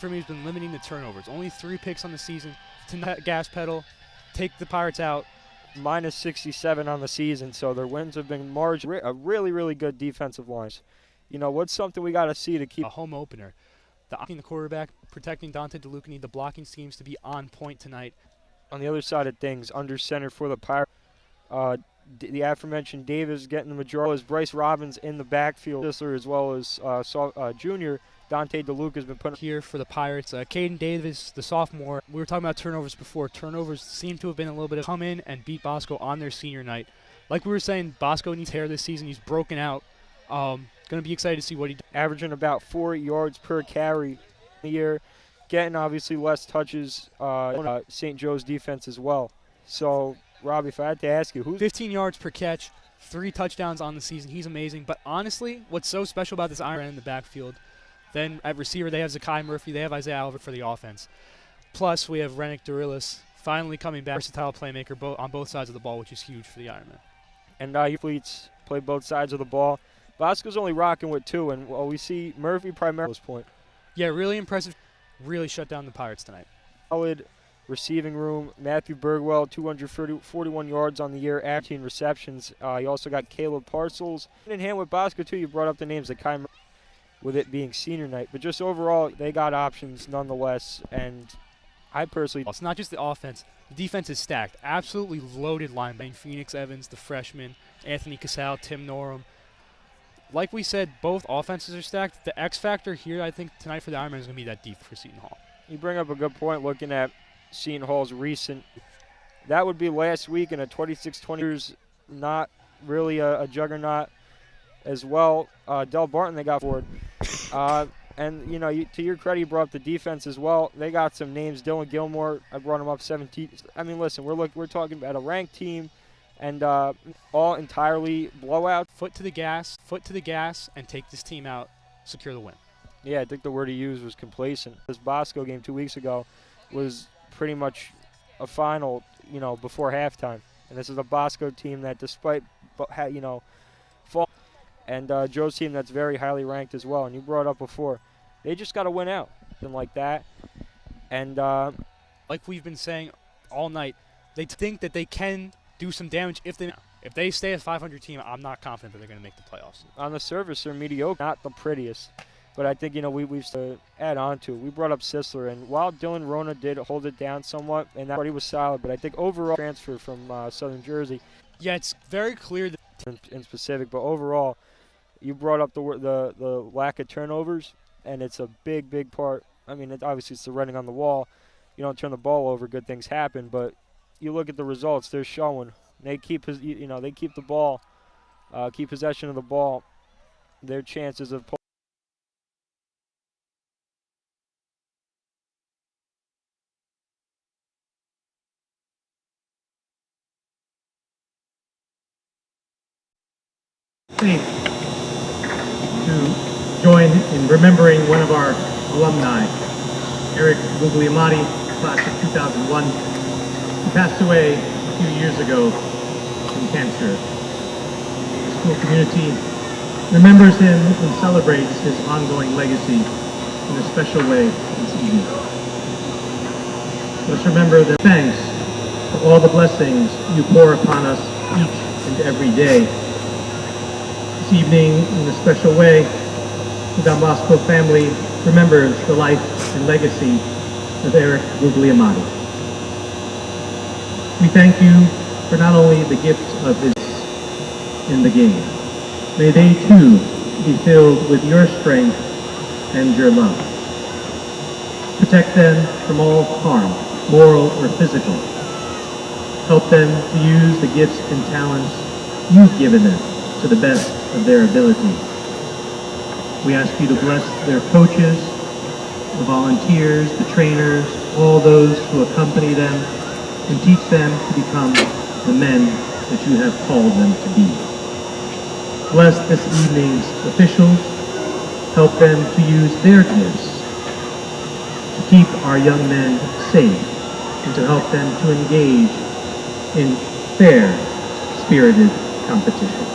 For me, has been limiting the turnovers. Only 3 picks on the season. To not gas pedal, take the Pirates out. Minus 67 on the season, so their wins have been a really, really good defensive lines. You know, what's something we got to see to keep a home opener? The quarterback, protecting Dante DeLucani, the blocking seems to be on point tonight. On the other side of things, under center for the Pirates, the aforementioned Davis getting the majority, as Bryce Robbins in the backfield, as well as junior Dante DeLuca has been put here for the Pirates. Caden Davis, the sophomore. We were talking about turnovers before. Turnovers seem to have been a little bit of come in and beat Bosco on their senior night. Like we were saying, Bosco needs hair this season. He's broken out. Going to be excited to see what he does. Averaging about 4 yards per carry a year, getting obviously less touches. St. Joe's defense as well. So, Robbie, if I had to ask you, who's 15 yards per catch, 3 touchdowns on the season. He's amazing. But honestly, what's so special about this iron in the backfield? Then at receiver, they have Zakai Murphy. They have Isaiah Albert for the offense. Plus, we have Renick Dorillis finally coming back. Versatile playmaker on both sides of the ball, which is huge for the Ironman. And he fleets play both sides of the ball. Bosco's only rocking with 2, and we see Murphy primarily at this point. Yeah, really impressive. Really shut down the Pirates tonight. Solid receiving room. Matthew Bergwell, 241 yards on the year, 18 receptions. You also got Caleb Parcels. In hand with Bosco, too, you brought up the names of Kai Murphy, with it being senior night. But just overall, they got options nonetheless. And I personally... It's not just the offense. The defense is stacked. Absolutely loaded line. Phoenix Evans, the freshman, Anthony Casal, Tim Norum. Like we said, both offenses are stacked. The X factor here, I think, tonight for the Ironman is going to be that deep for Seton Hall. You bring up a good point looking at Seton Hall's recent... That would be last week in a 26-20 not really a juggernaut as well. Del Barton, they got forward. And, you know, to your credit, you brought up the defense as well. They got some names. Dylan Gilmore, I brought him up 17. I mean, listen, we're talking about a ranked team and all entirely blowout. Foot to the gas, and take this team out, secure the win. Yeah, I think the word he used was complacent. This Bosco game 2 weeks ago was pretty much a final, you know, before halftime. And this is a Bosco team that despite, you know, fall. And Joe's team that's very highly ranked as well. And you brought up before, they just got to win out. Something like that. And like we've been saying all night, they think that they can do some damage if they stay a 500 team. I'm not confident that they're going to make the playoffs. On the surface, they're mediocre, not the prettiest. But I think, you know, we've to add on to it. We brought up Sisler, and while Dylan Rona did hold it down somewhat, and that party was solid, but I think overall transfer from Southern Jersey. Yeah, it's very clear that in specific, but overall, you brought up the lack of turnovers, and it's a big part. I mean, obviously it's the running on the wall. You don't turn the ball over, good things happen. But you look at the results; they're showing. They keep they keep the ball, keep possession of the ball. Their chances of to join in remembering one of our alumni, Eric Guglielmotti, class of 2001. He passed away a few years ago from cancer. The school community remembers him and celebrates his ongoing legacy in a special way this evening. Let's remember the thanks for all the blessings you pour upon us each and every day. This evening, in a special way, the Don Bosco family remembers the life and legacy of Eric Guglielmotti. We thank you for not only the gift of his in the game. May they too be filled with your strength and your love. Protect them from all harm, moral or physical. Help them to use the gifts and talents you've given them to the best of their ability. We ask you to bless their coaches, the volunteers, the trainers, all those who accompany them, and teach them to become the men that you have called them to be. Bless this evening's officials. Help them to use their gifts to keep our young men safe and to help them to engage in fair, spirited competition.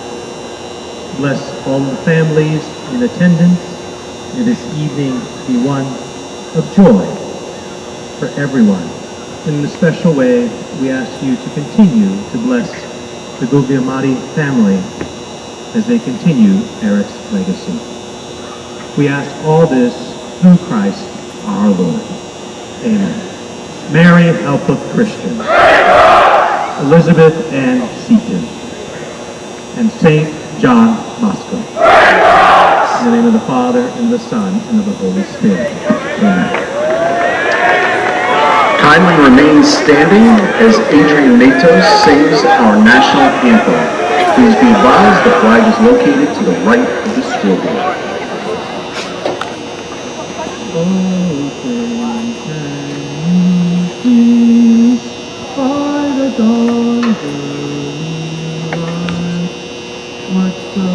Bless all the families in attendance. May this evening be one of joy for everyone. In a special way, we ask you to continue to bless the Guglielmati family as they continue Eric's legacy. We ask all this through Christ our Lord. Amen. Mary, help of Christians. Elizabeth Ann Seton. And Saint John Bosco. In the name of the Father, and the Son, and of the Holy Spirit. Amen. Kindly remain standing as Adrian Matos sings our national anthem. Please be advised the flag is located to the right of the scoreboard. By the dawn's early light, what's the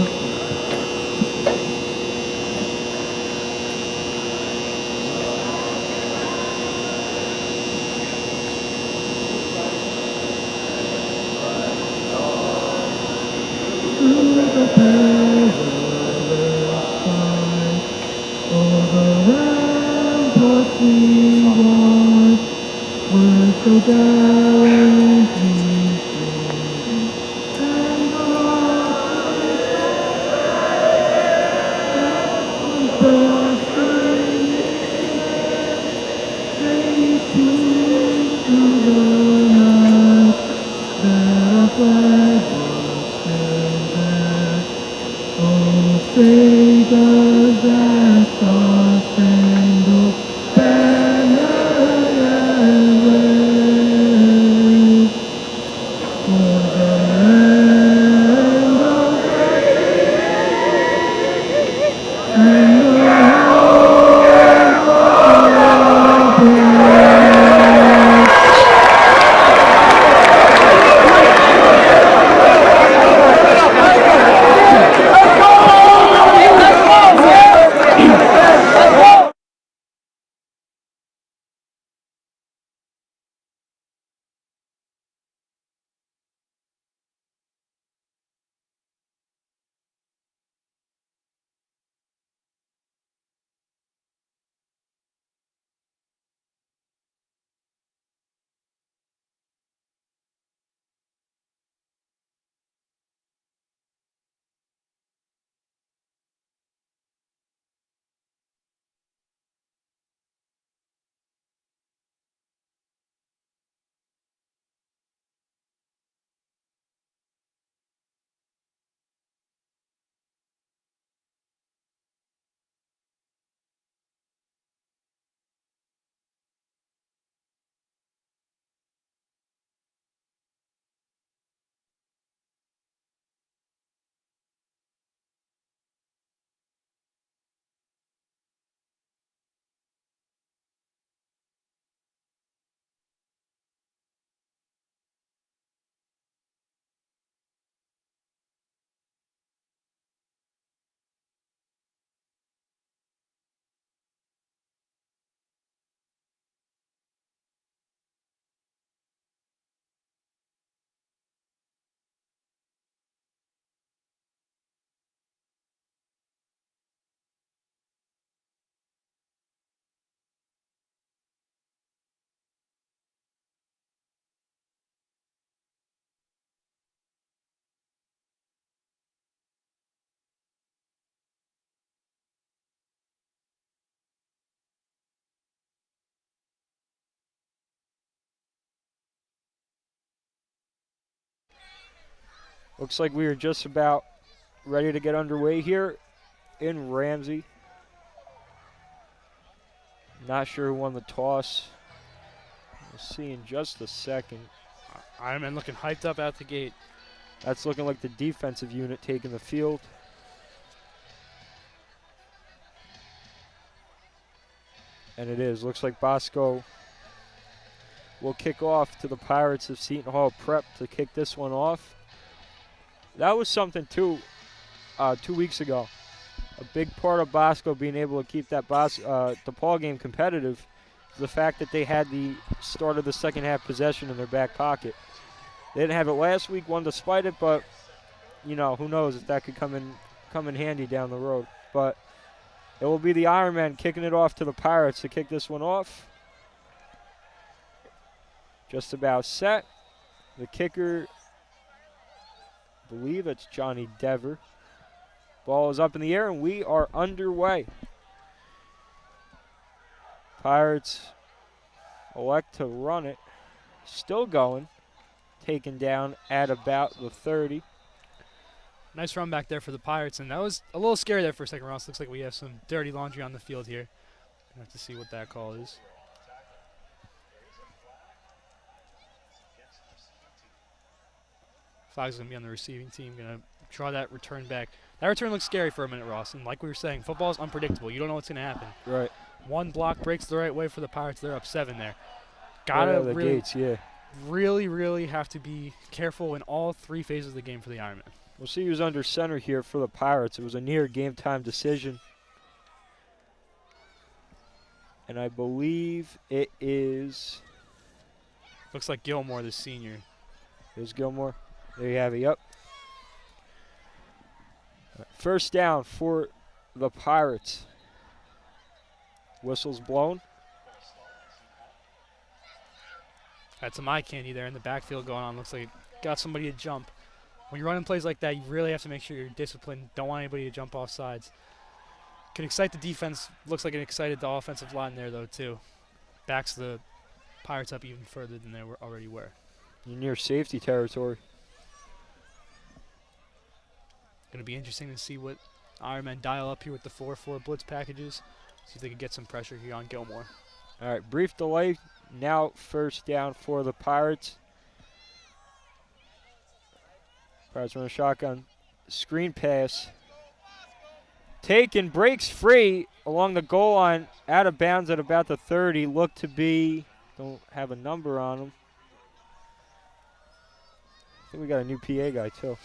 through the perilous fight, over ramparts we watch, were so gallantly driven, and the rockets bursting, they flew through the night, that our flag was still there. Oh, say does that star-spangled banner yet wave for the land of and the home of brave. Looks like we are just about ready to get underway here in Ramsey. Not sure who won the toss. We'll see in just a second. Ironman looking hyped up out the gate. That's looking like the defensive unit taking the field. And it is. Looks like Bosco will kick off to the Pirates of Seton Hall Prep to kick this one off. That was something, too, 2 weeks ago. A big part of Bosco being able to keep that DePaul game competitive is the fact that they had the start of the second half possession in their back pocket. They didn't have it last week, won despite it, but, you know, who knows if that could come in handy down the road. But It will be the Ironmen kicking it off to the Pirates to kick this one off. Just about set. The kicker, I believe it's Johnny Dever. Ball is up in the air, and we are underway. Pirates elect to run it. Still going. Taken down at about the 30. Nice run back there for the Pirates, and that was a little scary there for a second, Ross. Looks like we have some dirty laundry on the field here. Gonna have to see what that call is. Flag's gonna be on the receiving team. Gonna draw that return back. That return looks scary for a minute, Ross. And like we were saying, football is unpredictable. You don't know what's gonna happen. Right. One block breaks the right way for the Pirates. They're up 7 there. Right Gotta out of the really, gates, yeah. really have to be careful in all 3 phases of the game for the Ironmen. We'll see who's under center here for the Pirates. It was a near game time decision. And I believe it is. Looks like Gilmore, the senior. There's Gilmore. There you have it. Yep. First down for the Pirates. Whistle's blown. Had some eye candy there in the backfield going on. Looks like got somebody to jump. When you're running plays like that, you really have to make sure you're disciplined. Don't want anybody to jump off sides. Can excite the defense. Looks like it excited the offensive line there, though, too. Backs the Pirates up even further than they already were. You're near safety territory. Going to be interesting to see what Ironmen dial up here with the 4-4 blitz packages. See if they can get some pressure here on Gilmore. All right, brief delay. Now first down for the Pirates. Pirates run a shotgun. Screen pass. Taken, breaks free along the goal line. Out of bounds at about the 30. Look to be, don't have a number on him. I think we got a new PA guy too.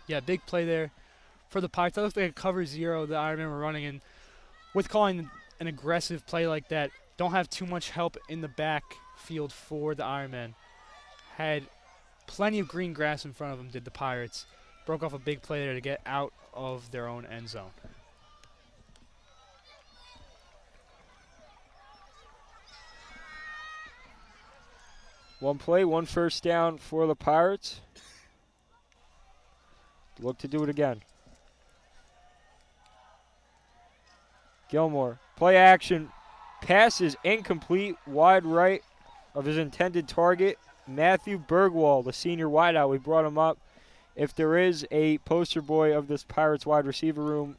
Yeah, big play there for the Pirates. That looks like a cover 0 that I remember running. And with calling an aggressive play like that, don't have too much help in the backfield for the Ironmen. Had plenty of green grass in front of them, did the Pirates. Broke off a big play there to get out of their own end zone. One play, one first down for the Pirates. Look to do it again. Gilmore, play action. Pass is incomplete, wide right of his intended target. Matthew Bergwall, the senior wideout. We brought him up. If there is a poster boy of this Pirates wide receiver room,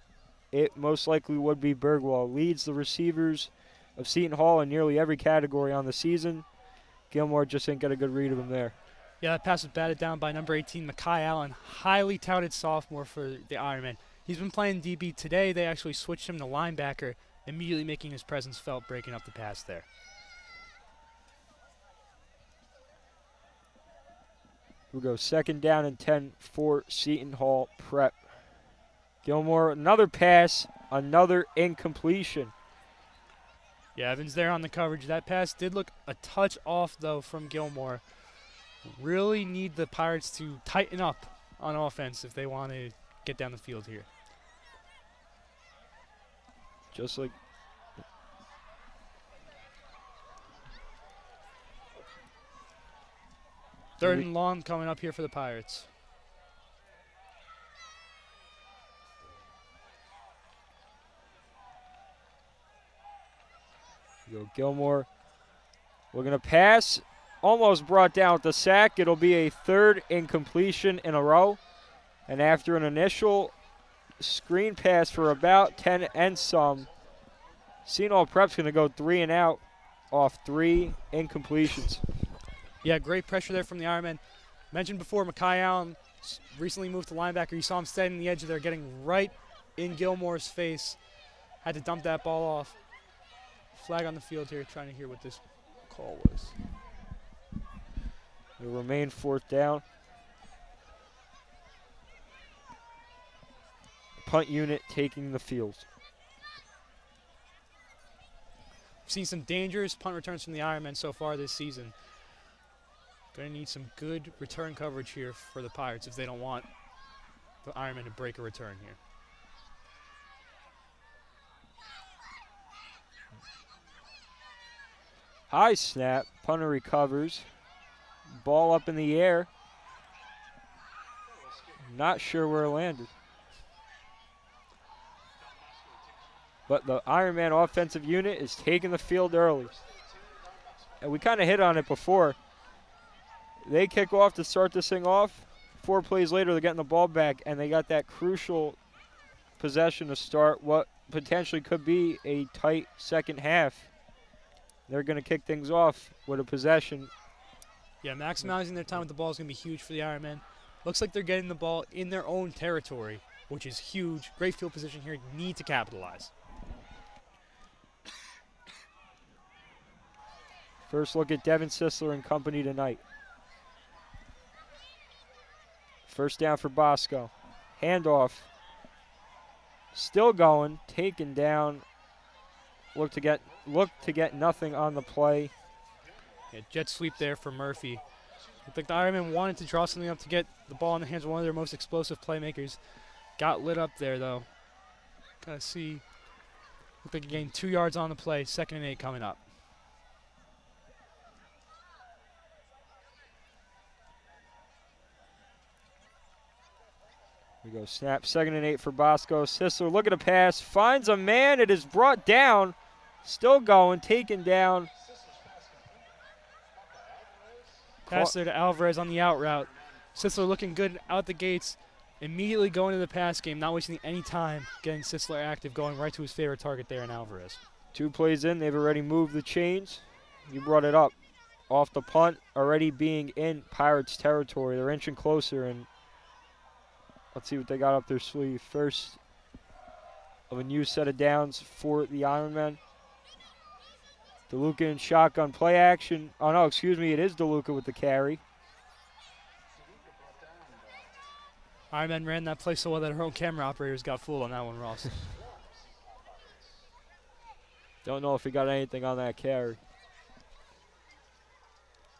it most likely would be Bergwall. Leads the receivers of Seton Hall in nearly every category on the season. Gilmore just ain't got a good read of him there. Yeah, that pass was batted down by number 18, Mekhi Allen, highly touted sophomore for the Ironmen. He's been playing DB today. They actually switched him to linebacker, immediately making his presence felt, breaking up the pass there. We'll go second down and 10 for Seton Hall Prep. Gilmore, another pass, another incompletion. Yeah, Evans there on the coverage. That pass did look a touch off, though, from Gilmore. Really need the Pirates to tighten up on offense if they want to get down the field here. Just like third and long coming up here for the Pirates. go Gilmore. We're going to pass. Almost brought down with the sack. It'll be a third incompletion in a row. And after an initial screen pass for about 10 and some, Seton Hall Prep's going to go 3 and out off 3 incompletions. Yeah, great pressure there from the Ironmen. Mentioned before, Mekhi Allen recently moved to linebacker. You saw him standing on the edge there, getting right in Gilmore's face. Had to dump that ball off. Flag on the field here, trying to hear what this call was. It'll remain fourth down. Punt unit taking the field. We've seen some dangerous punt returns from the Ironmen so far this season. Going to need some good return coverage here for the Pirates if they don't want the Ironmen to break a return here. High snap. Punter recovers. Ball up in the air. Not sure where it landed. But the Ironman offensive unit is taking the field early. And we kind of hit on it before. They kick off to start this thing off. 4 plays later, they're getting the ball back, and they got that crucial possession to start what potentially could be a tight second half. They're going to kick things off with a possession. Yeah, maximizing their time with the ball is going to be huge for the Ironmen. Looks like they're getting the ball in their own territory, which is huge. Great field position here. Need to capitalize. First look at Devin Sisler and company tonight. First down for Bosco. Handoff. Still going. Taken down. Look to get nothing on the play. Yeah, jet sweep there for Murphy. Looked like the Ironmen wanted to draw something up to get the ball in the hands of one of their most explosive playmakers. Got lit up there, though. Gotta see. Looked like he gained 2 yards on the play. 2nd and 8 coming up. We go snap. 2nd and 8 for Bosco. Sisler look at a pass. Finds a man. It is brought down. Still going. Taken down. Pass there to Alvarez on the out route. Sisler looking good out the gates. Immediately going to the pass game, not wasting any time. Getting Sisler active, going right to his favorite target there in Alvarez. 2 plays in, they've already moved the chains. You brought it up. Off the punt, already being in Pirates territory. They're inching closer, and let's see what they got up their sleeve. First of a new set of downs for the Ironmen. DeLuca in shotgun play action. Oh, no, excuse me. It is DeLuca with the carry. Ironmen ran that play so well that our own camera operators got fooled on that one, Ross. Don't know if he got anything on that carry.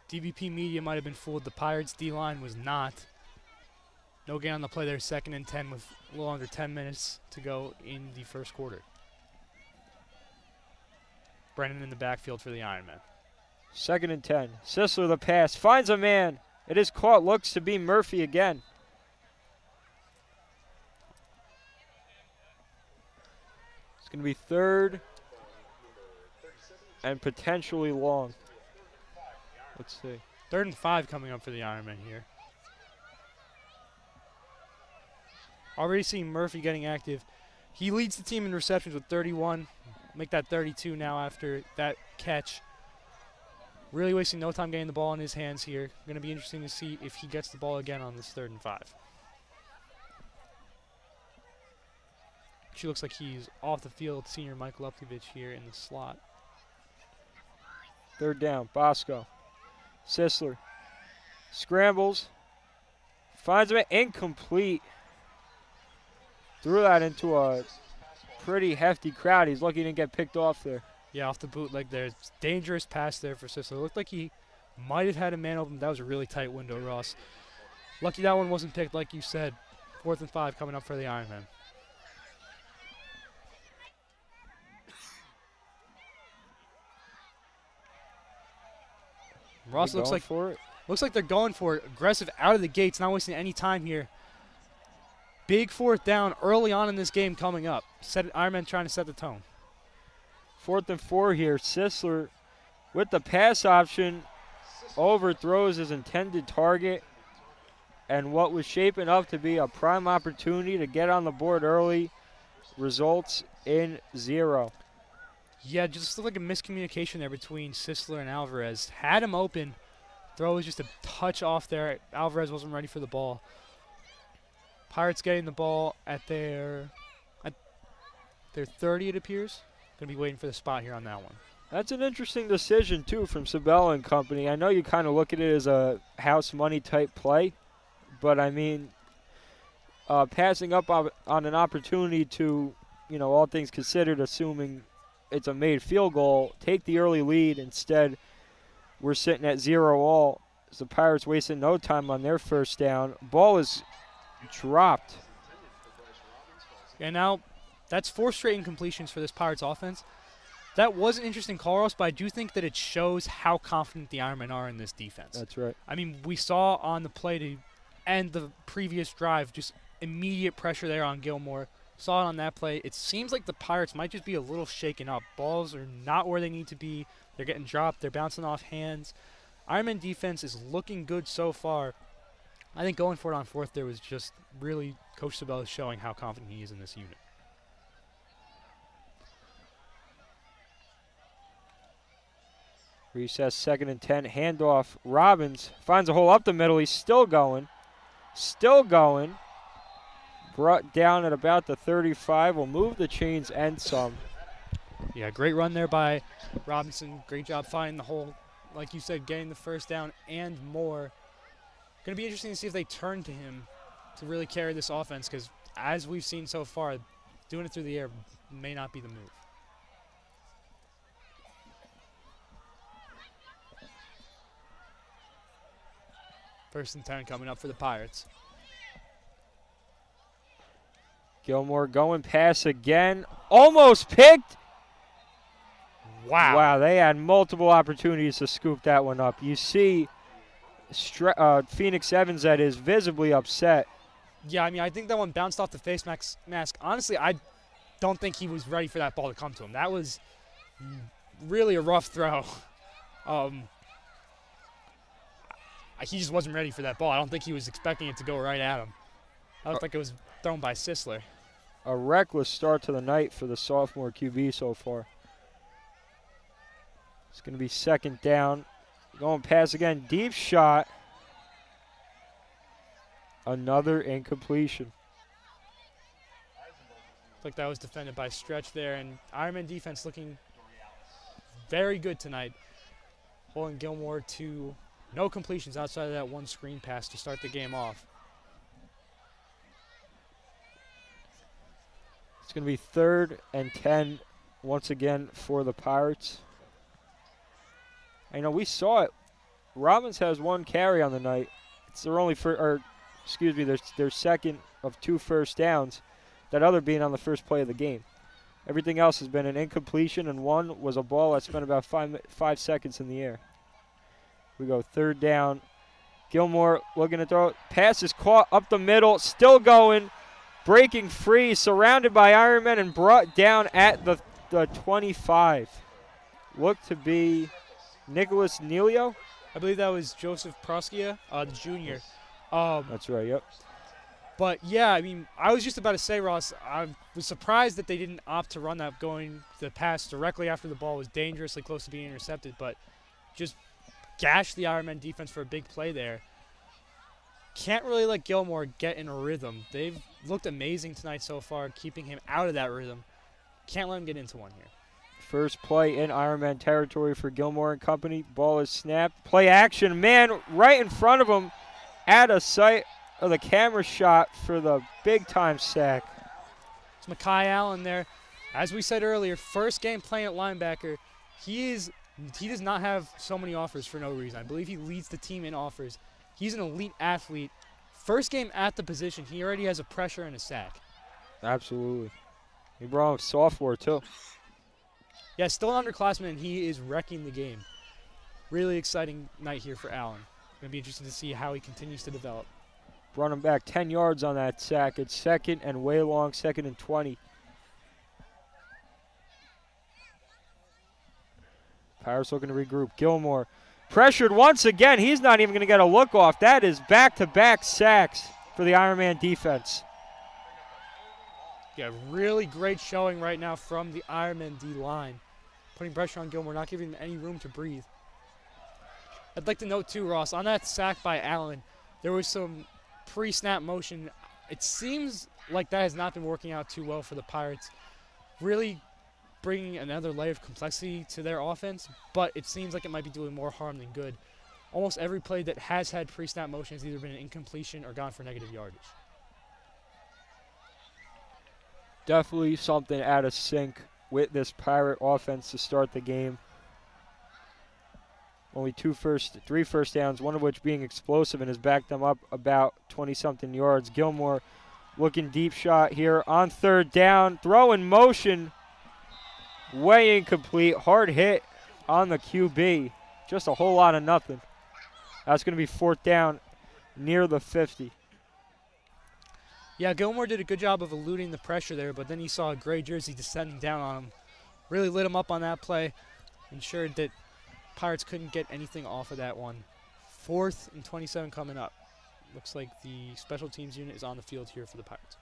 DBP Media might have been fooled. The Pirates D-line was not. No gain on the play there. 2nd and 10 with a little under 10 minutes to go in the first quarter. Brennan in the backfield for the Ironmen. 2nd and 10. Sisler the pass. Finds a man. It is caught. Looks to be Murphy again. It's going to be 3rd and potentially long. Let's see. 3rd and 5 coming up for the Ironmen here. Already seeing Murphy getting active. He leads the team in receptions with 31. Make that 32 now after that catch. Really wasting no time getting the ball in his hands here. Going to be interesting to see if he gets the ball again on this 3rd and 5. She looks like he's off the field. Senior Michael Uptovich here in the slot. 3rd down. Bosco. Sisler. Scrambles. Finds him incomplete. Threw that into a pretty hefty crowd. He's lucky he didn't get picked off there. Yeah, off the bootleg there. It's dangerous pass there for Sisler. Looked like he might have had a man open. That was a really tight window, Ross. Lucky that one wasn't picked, like you said. 4th and 5 coming up for the Ironmen. Ross looks like they're going for it. Aggressive out of the gates, not wasting any time here. Big 4th down early on in this game coming up. Ironmen trying to set the tone. 4th and 4 here. Sisler with the pass option overthrows his intended target, and what was shaping up to be a prime opportunity to get on the board early results in 0. Yeah, just looked like a miscommunication there between Sisler and Alvarez. Had him open. Throw was just a touch off there. Alvarez wasn't ready for the ball. Pirates getting the ball at their 30, it appears. Going to be waiting for the spot here on that one. That's an interesting decision, too, from Sabella and company. I know you kind of look at it as a house money type play, but, I mean, passing up on an opportunity to, all things considered, assuming it's a made field goal, take the early lead. Instead, we're sitting at 0-all. So the Pirates wasting no time on their first down. Ball is dropped. And now that's 4 straight incompletions for this Pirates offense. That was an interesting call, Ross, but I do think that it shows how confident the Ironmen are in this defense. That's right. I mean, we saw on the play to end the previous drive just immediate pressure there on Gilmore. Saw it on that play. It seems like the Pirates might just be a little shaken up. Balls are not where they need to be. They're getting dropped. They're bouncing off hands. Ironman defense is looking good so far. I think going for it on fourth there was just really Coach Sabella showing how confident he is in this unit. Recess, 2nd and 10. Handoff. Robbins finds a hole up the middle. He's still going. Still going. Brought down at about the 35. Will move the chains and some. Yeah, great run there by Robinson. Great job finding the hole. Like you said, getting the first down and more. Going to be interesting to see if they turn to him to really carry this offense because as we've seen so far, doing it through the air may not be the move. First and 10 coming up for the Pirates. Gilmore going pass again. Almost picked. Wow. Wow, they had multiple opportunities to scoop that one up. You see Phoenix Evans that is visibly upset. Yeah, I mean, I think that one bounced off the face mask. Honestly, I don't think he was ready for that ball to come to him. That was really a rough throw. He just wasn't ready for that ball. I don't think he was expecting it to go right at him. I looked like it was thrown by Sisler. A reckless start to the night for the sophomore QB so far. It's going to be 2nd down. Going pass again. Deep shot. Another incompletion. Looked like that was defended by Stretch there. And Ironman defense looking very good tonight. Holding Gilmore to no completions outside of that one screen pass to start the game off. It's going to be 3rd and 10 once again for the Pirates. I know we saw it. Robbins has 1 carry on the night. It's their only their second of 2 first downs. That other being on the first play of the game. Everything else has been an incompletion, and one was a ball that spent about 5 seconds in the air. We go 3rd down. Gilmore looking to throw. Pass is caught up the middle. Still going. Breaking free. Surrounded by Ironmen and brought down at the 25. Looked to be Nicholas Nelio. I believe that was Joseph Proskia, the junior. That's right, yep. But, yeah, I mean, I was just about to say, Ross, I was surprised that they didn't opt to run that going the pass directly after the ball was dangerously close to being intercepted, but just gashed the Ironman defense for a big play there. Can't really let Gilmore get in a rhythm. They've looked amazing tonight so far, keeping him out of that rhythm. Can't let him get into one here. First play in Ironman territory for Gilmore and company. Ball is snapped. Play action. Man right in front of him at a sight of the camera shot for the big-time sack. It's Mekhi Allen there. As we said earlier, first game playing at linebacker. He does not have so many offers for no reason. I believe he leads the team in offers. He's an elite athlete. First game at the position, he already has a pressure and a sack. Absolutely. He brought him sophomore, too. Yeah, still an underclassman, and he is wrecking the game. Really exciting night here for Allen. Going to be interesting to see how he continues to develop. Brought him back 10 yards on that sack. It's 2nd and way long, 2nd and 20. Pirates looking to regroup. Gilmore pressured once again. He's not even going to get a look off. That is back-to-back sacks for the Ironman defense. Yeah, really great showing right now from the Ironman D-line. Putting pressure on Gilmore, not giving him any room to breathe. I'd like to note too, Ross, on that sack by Allen, there was some pre-snap motion. It seems like that has not been working out too well for the Pirates. Really bringing another layer of complexity to their offense, but it seems like it might be doing more harm than good. Almost every play that has had pre-snap motion has either been an incompletion or gone for negative yardage. Definitely something out of sync with this Pirate offense to start the game. Only 3 first downs, one of which being explosive and has backed them up about 20-something yards. Gilmore looking deep shot here on 3rd down. Throw in motion. Way incomplete. Hard hit on the QB. Just a whole lot of nothing. That's going to be 4th down near the 50. Yeah, Gilmore did a good job of eluding the pressure there, but then he saw a gray jersey descending down on him. Really lit him up on that play. Ensured that Pirates couldn't get anything off of that one. 4th and 27 coming up. Looks like the special teams unit is on the field here for the Pirates.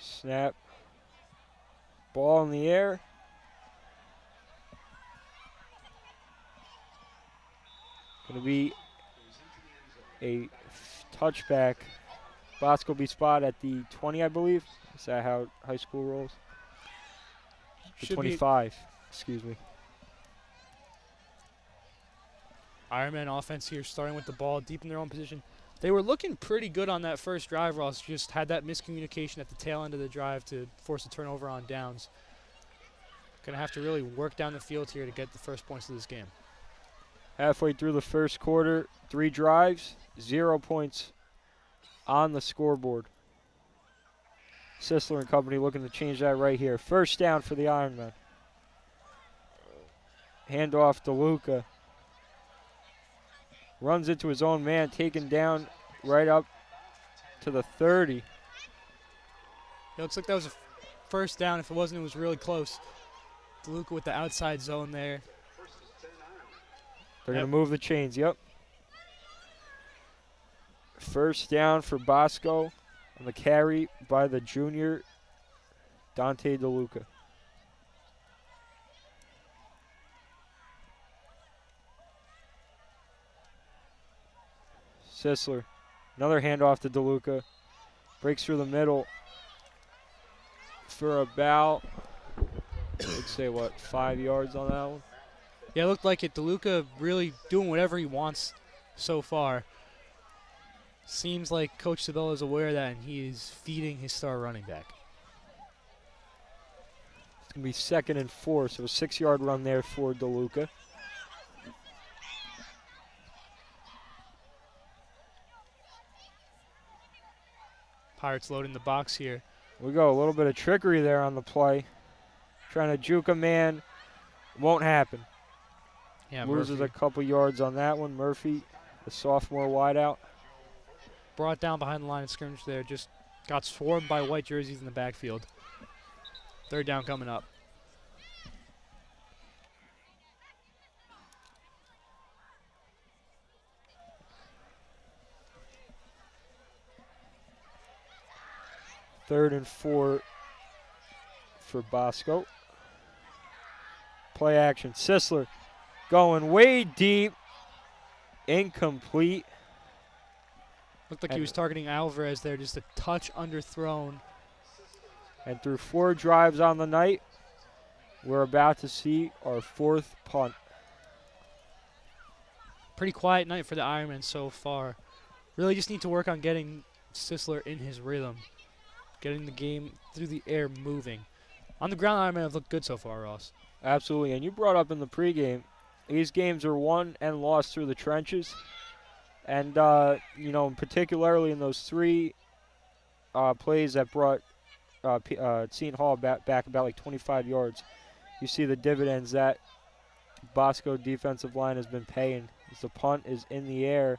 Snap. Ball in the air. Going to be a touchback. Bosco will be spot at the 20, I believe. Is that how high school rolls? The 25, excuse me. Ironman offense here, starting with the ball deep in their own position. They were looking pretty good on that first drive, Ross. Just had that miscommunication at the tail end of the drive to force a turnover on downs. Going to have to really work down the field here to get the first points of this game. Halfway through the first quarter, 3 drives, 0 points on the scoreboard. Sisler and company looking to change that right here. First down for the Ironmen. Handoff to Luca. Runs into his own man, taken down right up to the 30. It looks like that was a first down. If it wasn't, it was really close. DeLuca with the outside zone there. They're going to move the chains, yep. First down for Bosco on the carry by the junior, Dante DeLuca. Sisler, another handoff to DeLuca. Breaks through the middle for about, let's say, 5 yards on that one? Yeah, it looked like it. DeLuca really doing whatever he wants so far. Seems like Coach Sabella is aware of that, and he is feeding his star running back. It's going to be 2nd and 4, so a 6-yard run there for DeLuca. Pirates loading the box here. We go, a little bit of trickery there on the play. Trying to juke a man. Won't happen. Yeah, Loses Murphy a couple yards on that one. Murphy, the sophomore wideout. brought down behind the line of scrimmage there. Just got swarmed by white jerseys in the backfield. 3rd down coming up. Third and 4 for Bosco. Play action. Sisler going way deep. Incomplete. Looked like he was targeting Alvarez there, just a touch underthrown. And through 4 drives on the night, we're about to see our 4th punt. Pretty quiet night for the Ironmen so far. Really just need to work on getting Sisler in his rhythm. Getting the game through the air moving. On the ground, Ironmen have looked good so far, Ross. Absolutely, and you brought up in the pregame, these games are won and lost through the trenches. And, particularly in those 3 plays that brought Seton Hall back about like 25 yards, you see the dividends that Bosco defensive line has been paying. As the punt is in the air.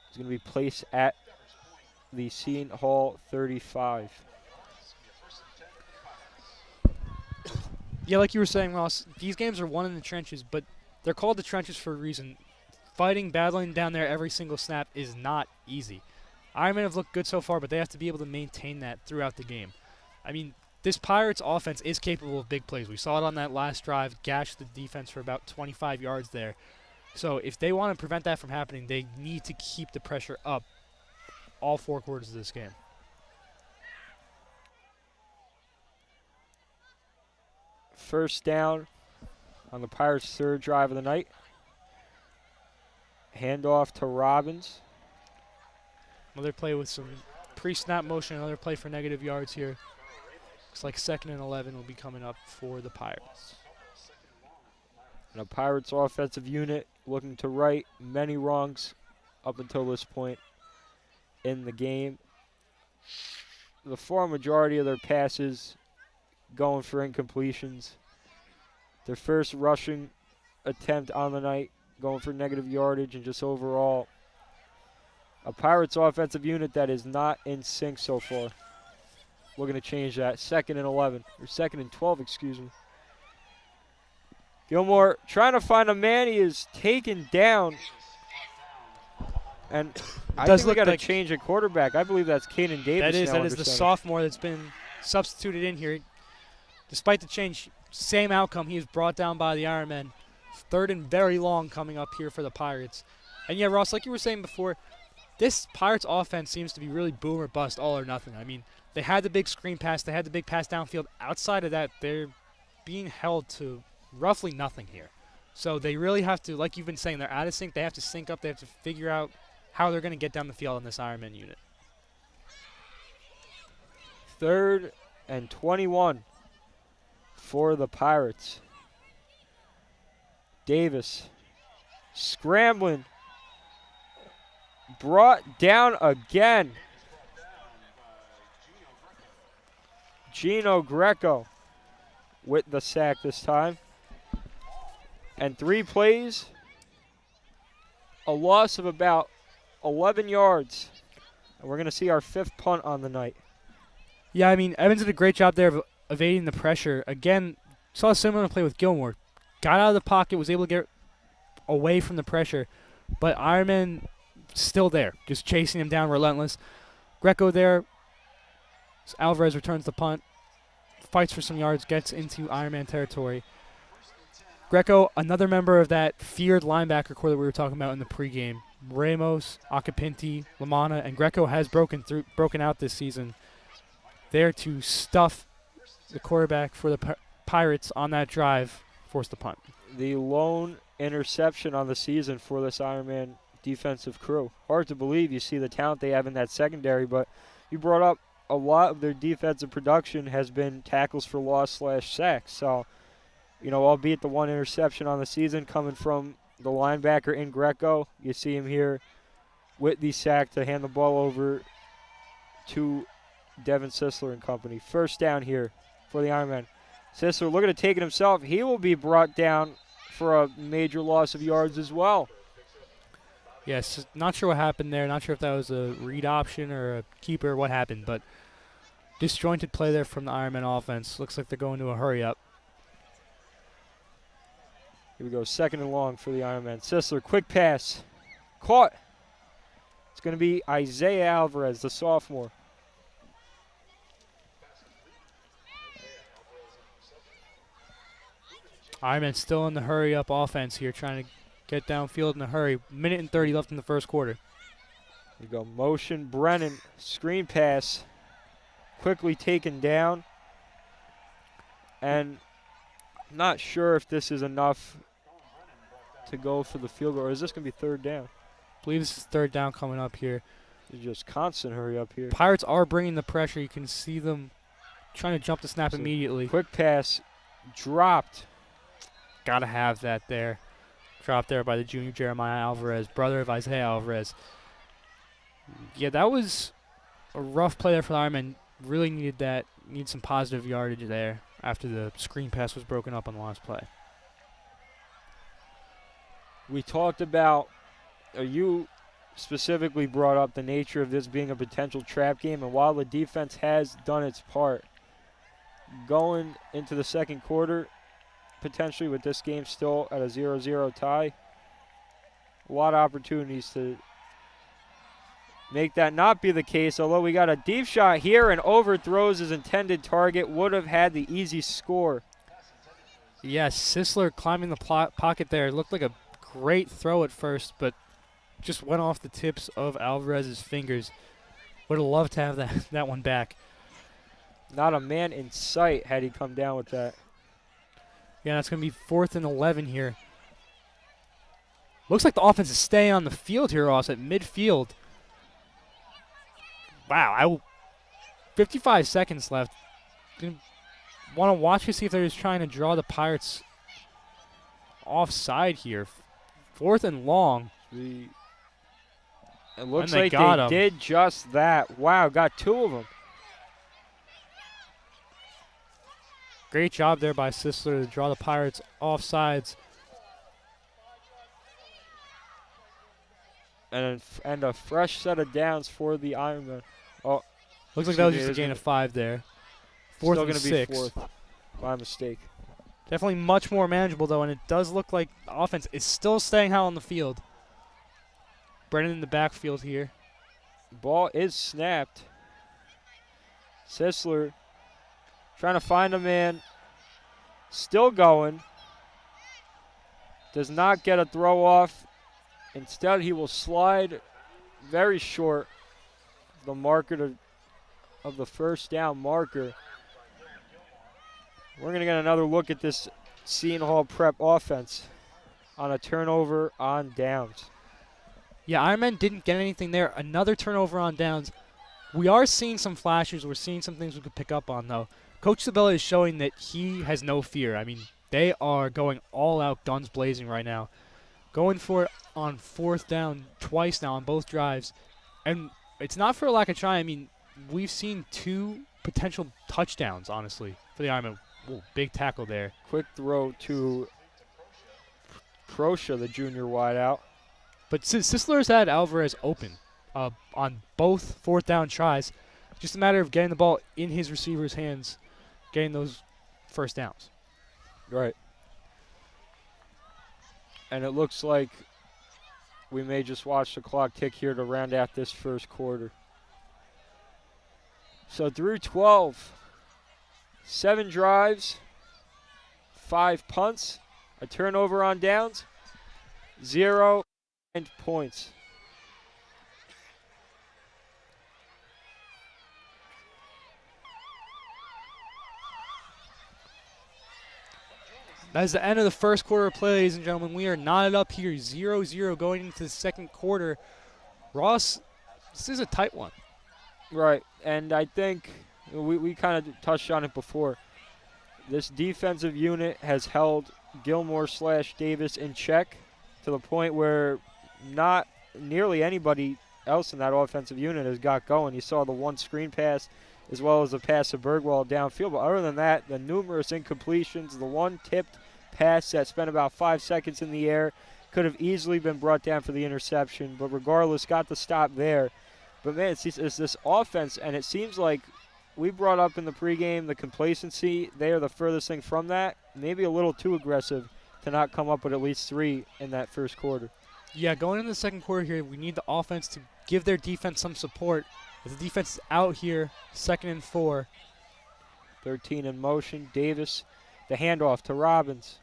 It's going to be placed at the Seton Hall 35. Yeah, like you were saying, Ross, these games are won in the trenches, but they're called the trenches for a reason. Fighting, battling down there every single snap is not easy. Ironmen have looked good so far, but they have to be able to maintain that throughout the game. I mean, this Pirates offense is capable of big plays. We saw it on that last drive, gashed the defense for about 25 yards there. So if they want to prevent that from happening, they need to keep the pressure up all 4 quarters of this game. First down on the Pirates' 3rd drive of the night. Handoff to Robbins. Another play with some pre-snap motion, another play for negative yards here. Looks like 2nd and 11 will be coming up for the Pirates. And a Pirates offensive unit looking to right many wrongs up until this point. in the game. The far majority of their passes going for incompletions. Their first rushing attempt on the night going for negative yardage, and just overall a Pirates offensive unit that is not in sync so far. We're going to change that. 2nd and 11, or 2nd and 12, excuse me. Gilmore trying to find a man. He is taken down. And I think we got to change a quarterback. I believe that's Kaden Davis. That is the sophomore that's been substituted in here. Despite the change, same outcome. He was brought down by the Ironmen. 3rd and very long coming up here for the Pirates. And yeah, Ross, like you were saying before, this Pirates offense seems to be really boom or bust, all or nothing. I mean, they had the big screen pass. They had the big pass downfield. Outside of that, they're being held to roughly nothing here. So they really have to, like you've been saying, they're out of sync. They have to sync up. They have to figure out how they're going to get down the field on this Ironman unit. 3rd and 21 for the Pirates. Davis scrambling. Brought down again. Gino Greco with the sack this time. And 3 plays, a loss of about 11 yards. And we're going to see our 5th punt on the night. Yeah, I mean, Evans did a great job there of evading the pressure. Again, saw a similar play with Gilmore. Got out of the pocket, was able to get away from the pressure. But Ironman still there, just chasing him down, relentless. Greco there. Alvarez returns the punt, fights for some yards, gets into Ironman territory. Greco, another member of that feared linebacker core that we were talking about in the pregame. Ramos, Acapinti, Lamana, and Greco has broken out this season. There to stuff the quarterback for the Pirates on that drive, force the punt. The lone interception on the season for this Ironman defensive crew. Hard to believe. You see the talent they have in that secondary, but you brought up a lot of their defensive production has been tackles for loss / sacks. So, you know, albeit the one interception on the season coming from the linebacker in Greco, you see him here with the sack to hand the ball over to Devin Sisler and company. 1st down here for the Ironman. Sisler looking to take it himself. He will be brought down for a major loss of yards as well. Yes, not sure what happened there. Not sure if that was a read option or a keeper, what happened, but disjointed play there from the Ironman offense. Looks like they're going to a hurry up. Here we go, 2nd and long for the Ironman. Sisler, quick pass. Caught. It's going to be Isaiah Alvarez, the sophomore. Ironman still in the hurry up offense here, trying to get downfield in a hurry. 1:30 left in the 1st quarter. Here we go, motion Brennan, screen pass. Quickly taken down. And not sure if this is enough to go for the field goal, or is this going to be 3rd down? I believe this is 3rd down coming up here. There's just constant hurry up here. Pirates are bringing the pressure. You can see them trying to jump the snap immediately. Quick pass, dropped. Got to have that there. Dropped there by the junior Jeremiah Alvarez, brother of Isaiah Alvarez. Yeah, that was a rough play there for the Ironman. Really needed that. Need some positive yardage there after the screen pass was broken up on the last play. We talked about, or you specifically brought up the nature of this being a potential trap game, and while the defense has done its part, going into the 2nd quarter, potentially with this game still at a 0-0 tie, a lot of opportunities to make that not be the case, although we got a deep shot here and overthrows his intended target, would have had the easy score. Yes, Sisler climbing the pocket there. It looked like a great throw at first, but just went off the tips of Alvarez's fingers. Would have loved to have that one back. Not a man in sight had he come down with that. Yeah, that's going to be 4th and 11 here. Looks like the offense is staying on the field here, Ross, at midfield. Wow, 55 seconds left. Want to watch to see if they're just trying to draw the Pirates offside here. 4th and long. It looks And they like got they him. did just that. Wow, got 2 of them. Great job there by Sisler to draw the Pirates off sides. And a fresh set of downs for the Ironmen. Oh, Looks like that was just a excuse me, gain of 5 there. still 4th and gonna be 6. 4th by mistake. Definitely much more manageable, though, and it does look like the offense is still staying high on the field. Brennan in the backfield here. Ball is snapped. Sisler trying to find a man. Still going. Does not get a throw off. Instead, he will slide very short the marker of the first down marker. We're going to get another look at this Seton Hall Prep offense on a turnover on downs. Yeah, Ironmen didn't get anything there. Another turnover on downs. We are seeing some flashes. We're seeing some things we could pick up on, though. Coach Sabella is showing that he has no fear. I mean, they are going all out, guns blazing right now. Going for it on 4th down twice now on both drives. And it's not for a lack of trying. I mean, we've seen 2 potential touchdowns, honestly, for the Ironmen. Whoa, big tackle there. Quick throw to Proscia, the junior wideout. But Sisler's had Alvarez open on both 4th down tries. Just a matter of getting the ball in his receiver's hands, getting those first downs. Right. And it looks like we may just watch the clock tick here to round out this first quarter. So through 12, 7 drives, 5 punts, a turnover on downs, 0 points. That is the end of the first quarter of play, ladies and gentlemen. We are knotted up here, 0-0 going into the second quarter. Ross, this is a tight one. Right, and I think we kind of touched on it before. This defensive unit has held Gilmore/Davis in check to the point where not nearly anybody else in that offensive unit has got going. You saw the one screen pass as well as the pass to Bergwall downfield. But other than that, the numerous incompletions, the one tipped pass that spent about 5 seconds in the air could have easily been brought down for the interception. But regardless, got the stop there. But, man, it's this offense, and it seems like we brought up in the pregame the complacency. They are the furthest thing from that. Maybe a little too aggressive to not come up with at least 3 in that first quarter. Yeah, going into the second quarter here, we need the offense to give their defense some support. As the defense is out here, 2nd and 4. 13 in motion. Davis, the handoff to Robbins.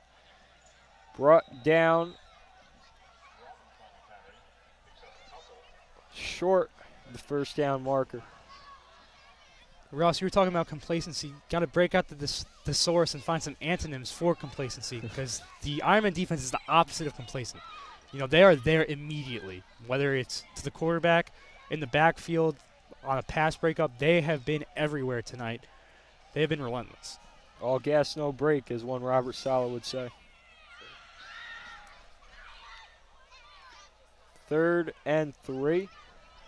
Brought down short the first down marker. Ross, you were talking about complacency. Got to break out the thesaurus and find some antonyms for complacency because the Ironman defense is the opposite of complacent. You know, they are there immediately, whether it's to the quarterback, in the backfield, on a pass breakup. They have been everywhere tonight. They have been relentless. All gas, no brake, as one Robert Sala would say. 3rd and 3,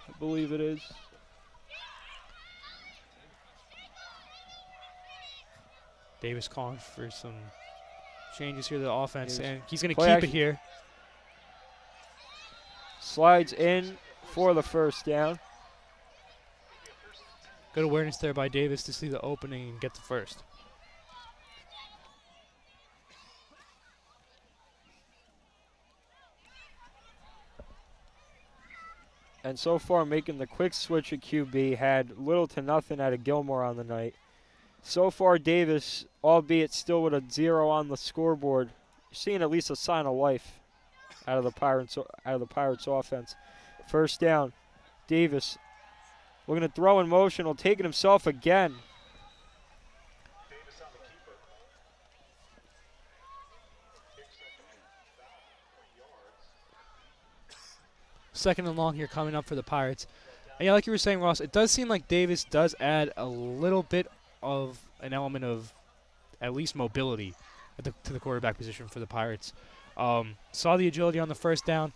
I believe it is. Davis calling for some changes here to the offense, Here's and he's going to play keep action. it here. Slides in for the first down. Good awareness there by Davis to see the opening and get the first. And so far, making the quick switch at QB, had little to nothing out of Gilmore on the night. So far, Davis, albeit still with a 0 on the scoreboard, seeing at least a sign of life out of the Pirates offense. First down, Davis looking to throw in motion, will take it himself again. Second and long here coming up for the Pirates. And yeah, like you were saying, Ross, it does seem like Davis does add a little bit of an element of at least mobility to the quarterback position for the Pirates. Saw the agility on the first down.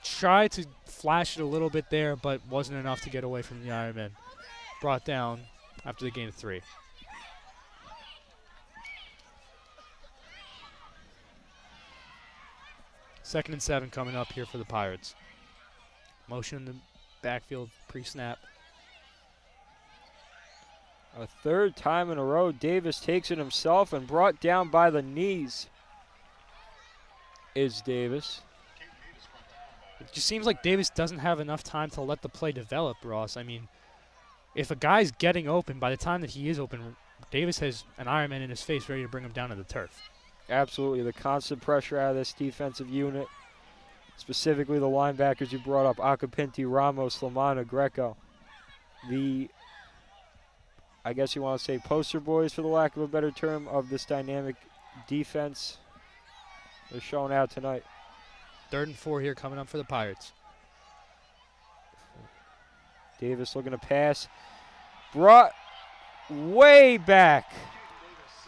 tried to flash it a little bit there, but wasn't enough to get away from the Ironman. Brought down after the gain of 3. Second and 7 coming up here for the Pirates. Motion in the backfield pre-snap. A third time in a row, Davis takes it himself and brought down by the knees is Davis. It just seems like Davis doesn't have enough time to let the play develop, Ross. I mean, if a guy's getting open, by the time that he is open, Davis has an Ironman in his face ready to bring him down to the turf. Absolutely. The constant pressure out of this defensive unit, specifically the linebackers you brought up, Acapinti, Ramos, Lamana, Greco. I guess you want to say poster boys, for the lack of a better term, of this dynamic defense. They're showing out tonight. 3rd and 4 here coming up for the Pirates. Davis looking to pass. Brought way back.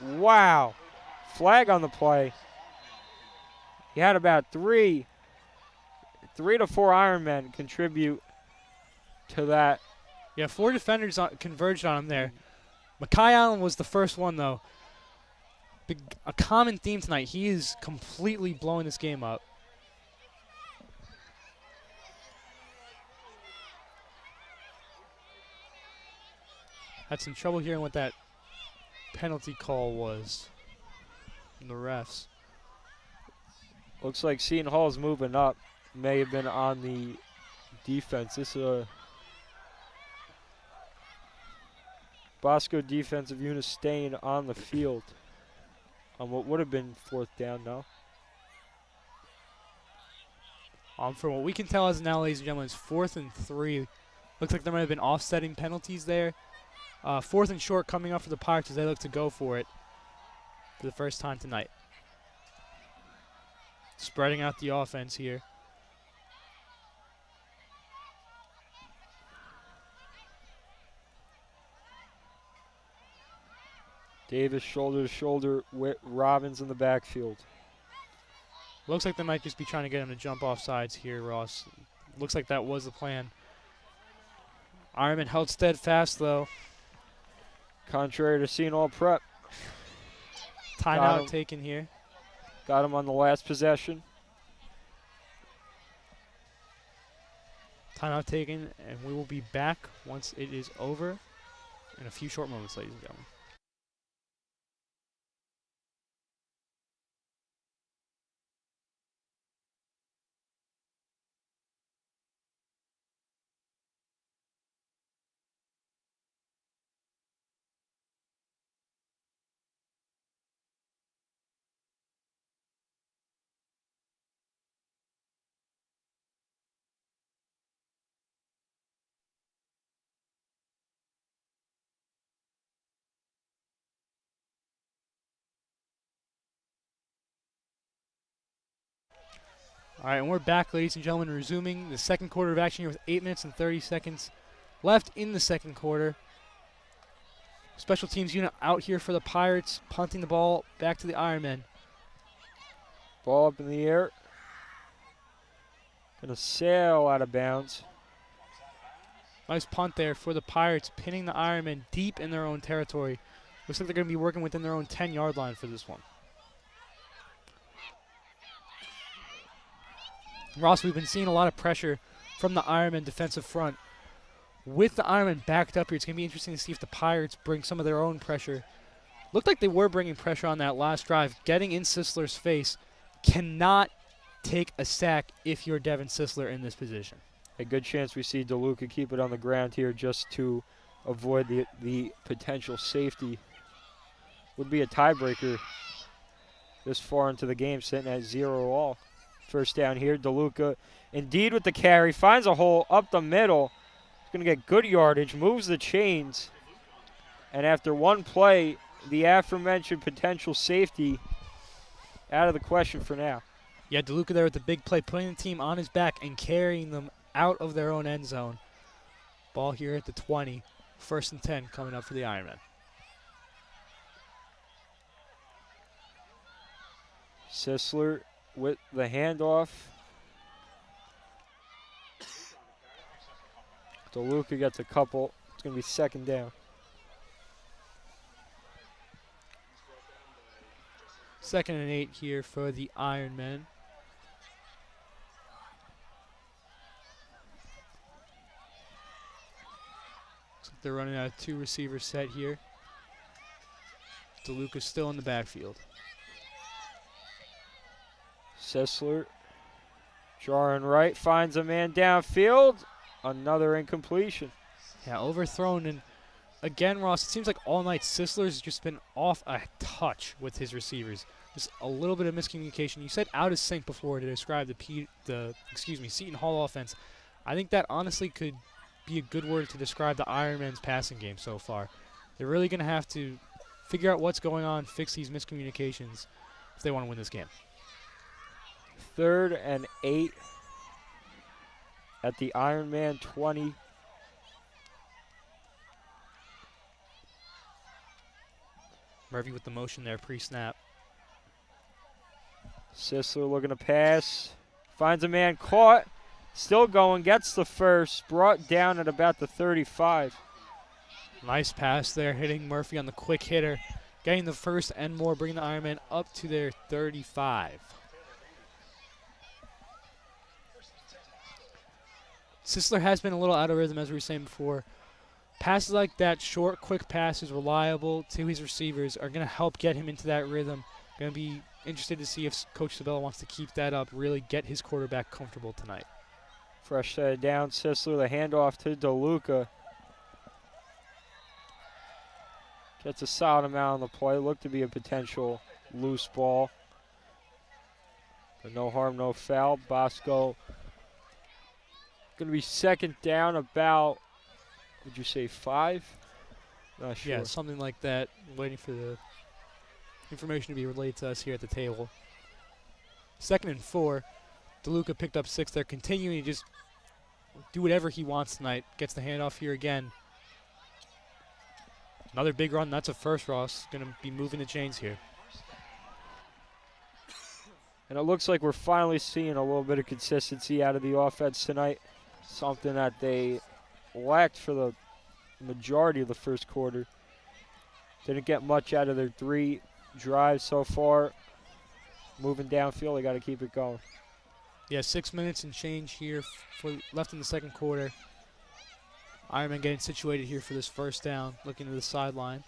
Wow. Flag on the play. He had about 3 to 4 Ironmen contribute to that. Yeah, 4 defenders converged on him there. Makai Allen was the first one, though. A common theme tonight. He is completely blowing this game up. Had some trouble hearing what that penalty call was from the refs. Looks like Seton Hall's moving up. May have been on the defense. This Bosco defensive unit staying on the field on what would have been 4th down now. From what we can tell as of now, ladies and gentlemen, it's 4th and 3. Looks like there might have been offsetting penalties there. 4th and short coming up for the Pirates as they look to go for it for the first time tonight. Spreading out the offense here. Davis shoulder to shoulder with Robbins in the backfield. Looks like they might just be trying to get him to jump off sides here, Ross. Looks like that was the plan. Ironman held steadfast, though. Contrary to Seton Hall prep. Timeout taken here. Got him on the last possession. Timeout taken, and we will be back once it is over in a few short moments, ladies and gentlemen. All right, and we're back, ladies and gentlemen, resuming the second quarter of action here with 8 minutes and 30 seconds left in the second quarter. Special teams unit out here for the Pirates, punting the ball back to the Ironmen. Ball up in the air. Gonna sail out of bounds. Nice punt there for the Pirates, pinning the Ironmen deep in their own territory. Looks like they're going to be working within their own 10-yard line for this one. Ross, we've been seeing a lot of pressure from the Ironman defensive front. With the Ironman backed up here, it's going to be interesting to see if the Pirates bring some of their own pressure. Looked like they were bringing pressure on that last drive. Getting in Sisler's face. Cannot take a sack if you're Devin Sisler in this position. A good chance we see DeLuca keep it on the ground here just to avoid the potential safety. Would be a tiebreaker this far into the game, sitting at 0-all. First down here, DeLuca indeed with the carry, finds a hole up the middle. He's going to get good yardage, moves the chains. And after one play, the aforementioned potential safety out of the question for now. Yeah, DeLuca there with the big play, putting the team on his back and carrying them out of their own end zone. Ball here at the 20. 1st and 10 coming up for the Ironmen. Sisler with the handoff. DeLuca gets a couple. It's going to be second down. Second and 8 here for the Ironmen. Looks like they're running out of 2 receiver set here. DeLuca's still in the backfield. Sisler drawing right, finds a man downfield. Another incompletion. Yeah, overthrown. And again, Ross, it seems like all night Sisler's just been off a touch with his receivers. Just a little bit of miscommunication. You said out of sync before to describe the Seton Hall offense. I think that honestly could be a good word to describe the Ironman's passing game so far. They're really going to have to figure out what's going on, fix these miscommunications if they want to win this game. 3rd and 8 at the Ironman 20. Murphy with the motion there pre-snap. Sisler looking to pass. Finds a man, caught. Still going, gets the first. Brought down at about the 35. Nice pass there, hitting Murphy on the quick hitter. Getting the first and more, bringing the Ironman up to their 35. Sisler has been a little out of rhythm, as we were saying before. Passes like that, short, quick passes, reliable to his receivers, are going to help get him into that rhythm. Going to be interested to see if Coach Sabella wants to keep that up, really get his quarterback comfortable tonight. Fresh set of down, Sisler, the handoff to DeLuca. Gets a solid amount on the play. Looked to be a potential loose ball. But no harm, no foul. Bosco going to be second down about, would you say 5? Not sure. Yeah, something like that. Waiting for the information to be relayed to us here at the table. 2nd and 4. DeLuca picked up 6. They're continuing to just do whatever he wants tonight. Gets the handoff here again. Another big run. That's a first, Ross. Going to be moving the chains here. And it looks like we're finally seeing a little bit of consistency out of the offense tonight. Something that they lacked for the majority of the first quarter. Didn't get much out of their 3 drives so far. Moving downfield, they got to keep it going. Yeah, 6 minutes and change here left in the second quarter. Ironman getting situated here for this first down, looking to the sideline.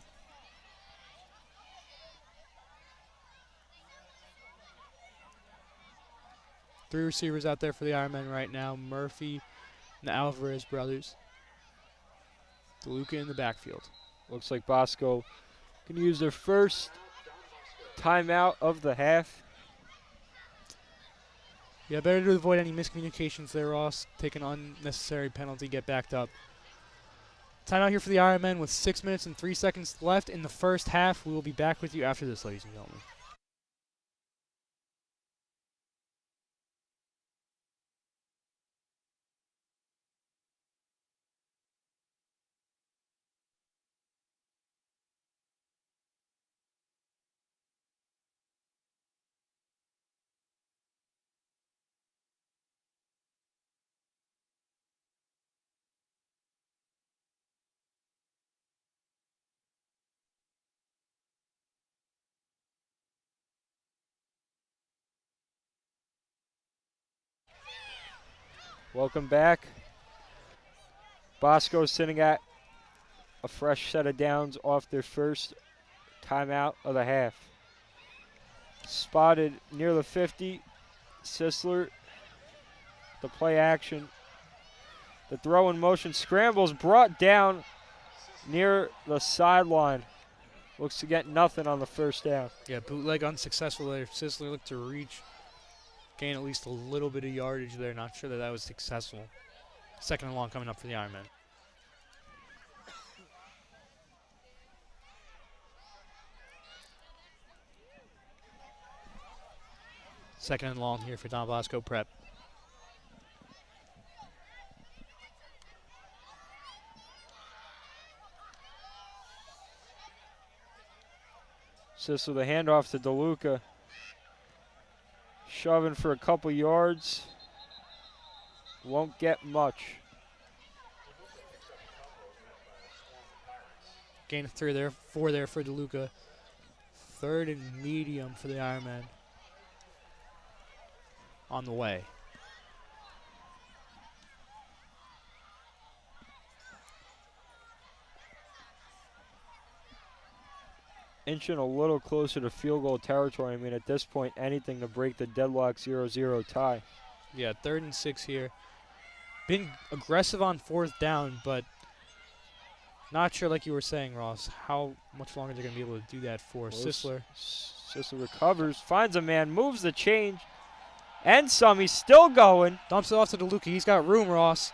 Three receivers out there for the Ironman right now, Murphy and the Alvarez brothers. DeLuca in the backfield. Looks like Bosco can use their first timeout of the half. Yeah, better to avoid any miscommunications there, Ross. Take an unnecessary penalty, get backed up. Timeout here for the Ironmen with 6 minutes and 3 seconds left in the first half. We will be back with you after this, ladies and gentlemen. Welcome back. Bosco sitting at a fresh set of downs off their first timeout of the half. Spotted near the 50. Sisler, the play action. The throw in motion, scrambles, brought down near the sideline. Looks to get nothing on the first down. Yeah, bootleg unsuccessful there. Sisler looked to reach, gain at least a little bit of yardage there. Not sure that was successful. 2nd and long coming up for the Ironmen. Second and long here for Don Bosco Prep. Sisler, the handoff to DeLuca. Shoving for a couple yards. Won't get much. Gain of 3 there, 4 there for DeLuca. 3rd and medium for the Ironmen. On the way. Inching a little closer to field goal territory. I mean, at this point, anything to break the deadlock 0-0 tie. Yeah, 3rd and 6 here. Been aggressive on 4th down, but not sure, like you were saying, Ross, how much longer they're going to be able to do that for. Sisler. Sisler recovers, finds a man, moves the change, and some. He's still going. Dumps it off to DeLuca. He's got room, Ross.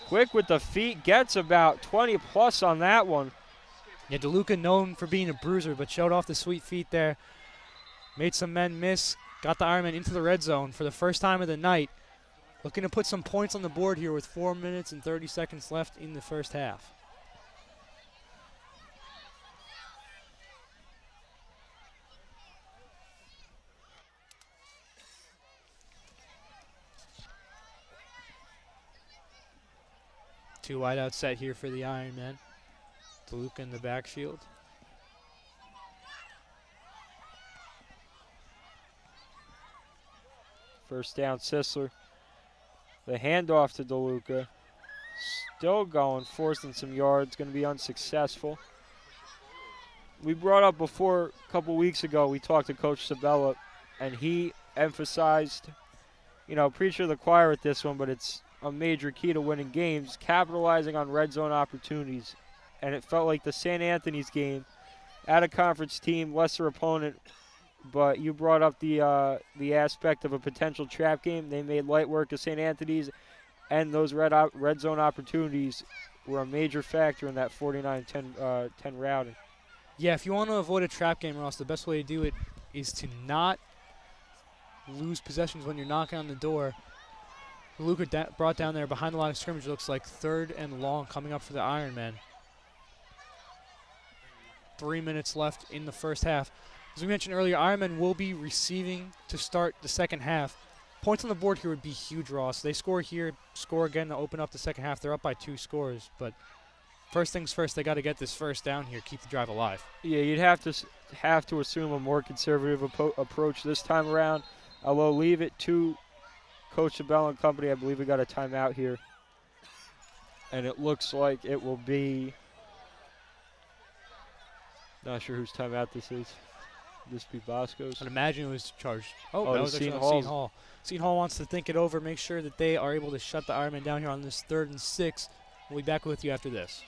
Quick with the feet, gets about 20 plus on that one. Yeah, DeLuca known for being a bruiser, but showed off the sweet feet there. Made some men miss. Got the Ironmen into the red zone for the first time of the night. Looking to put some points on the board here with 4 minutes and 30 seconds left in the first half. Two wideout set here for the Ironmen. DeLuca in the backfield. First down, Sisler. The handoff to DeLuca. Still going, forcing some yards, going to be unsuccessful. We brought up before, a couple weeks ago, we talked to Coach Sabella, and he emphasized, you know, preacher to the choir with this one, but it's a major key to winning games, capitalizing on red zone opportunities. And it felt like the St. Anthony's game, at a conference team, lesser opponent, but you brought up the aspect of a potential trap game. They made light work of St. Anthony's, and those red zone opportunities were a major factor in that 49-10 routing. Yeah, if you want to avoid a trap game, Ross, the best way to do it is to not lose possessions when you're knocking on the door. Luca brought down there behind the line of scrimmage. Looks like 3rd and long coming up for the Ironmen. 3 minutes left in the first half. As we mentioned earlier, Ironmen will be receiving to start the second half. Points on the board here would be huge, Ross. They score here, score again to open up the second half. They're up by 2 scores, but first things first, they got to get this first down here, keep the drive alive. Yeah, you'd have to assume a more conservative approach this time around. Although leave it to Coach Sabella and company. I believe we got a timeout here, and it looks like it will be. Not sure whose timeout this is. This be Bosco's. I'd imagine it was charged. That it was was actually Seton on Seton Hall's. Hall. Seton Hall wants to think it over, make sure that they are able to shut the Ironmen down here on this 3rd and 6. We'll be back with you after this.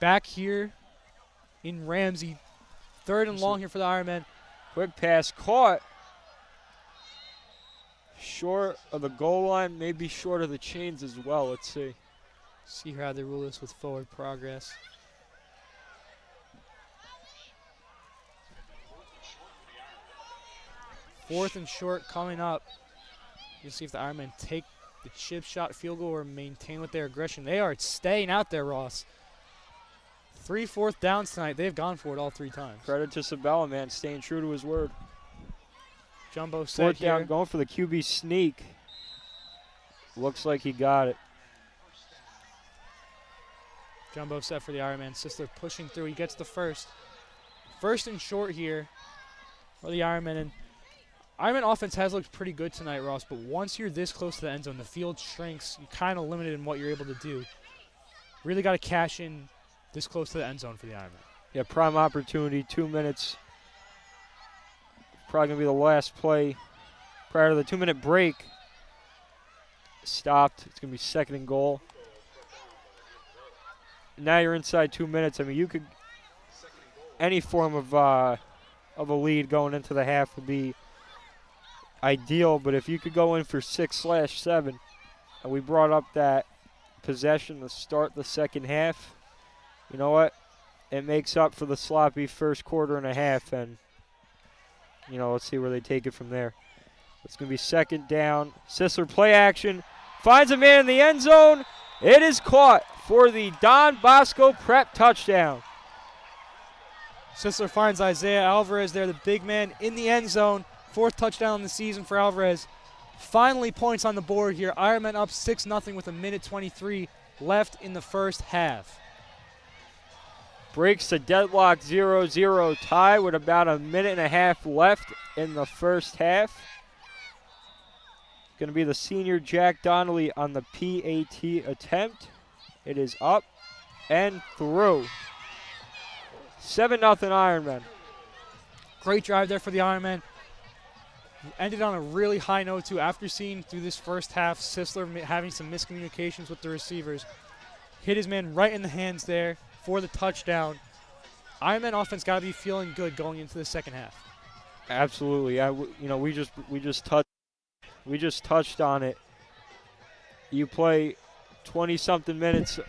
Back here in Ramsey. 3rd and long here for the Ironmen. Quick pass caught. Short of the goal line, maybe short of the chains as well. Let's see. See how they rule this with forward progress. Fourth and short coming up. You'll see if the Ironmen take the chip shot field goal or maintain with their aggression. They are staying out there, Ross. 3 4th downs tonight. They've gone for it all 3 times. Credit to Sabella, man, staying true to his word. Jumbo set 4th down, here. going for the QB sneak. Looks like he got it. Jumbo set for the Ironman. Sisler pushing through. He gets the first. 1st and short here for the Ironman. And Ironman offense has looked pretty good tonight, Ross, but once you're this close to the end zone, the field shrinks. You're kind of limited in what you're able to do. Really got to cash in this close to the end zone for the Ironman. Yeah, prime opportunity, 2 minutes. Probably going to be the last play prior to the 2-minute break. Stopped. It's going to be 2nd and goal. Now you're inside 2 minutes. I mean, you could any form of a lead going into the half would be ideal, but if you could go in for 6/7, and we brought up that possession to start the second half, you know what? It makes up for the sloppy first quarter and a half, and, let's see where they take it from there. It's going to be 2nd down. Sisler play action. Finds a man in the end zone. It is caught for the Don Bosco Prep touchdown. Sisler finds Isaiah Alvarez there, the big man, in the end zone. 4th touchdown of the season for Alvarez. Finally points on the board here. Ironmen up 6-0 with 1:23 left in the first half. Breaks the deadlock 0-0 tie with about 1.5 minutes left in the first half. Going to be the senior Jack Donnelly on the PAT attempt. It is up and through. 7-0 Ironmen. Great drive there for the Ironmen. Ended on a really high note, too. After seeing through this first half, Sisler having some miscommunications with the receivers, hit his man right in the hands there for the touchdown. Ironman offense got to be feeling good going into the second half. Absolutely. We just touched on it. You play 20-something minutes.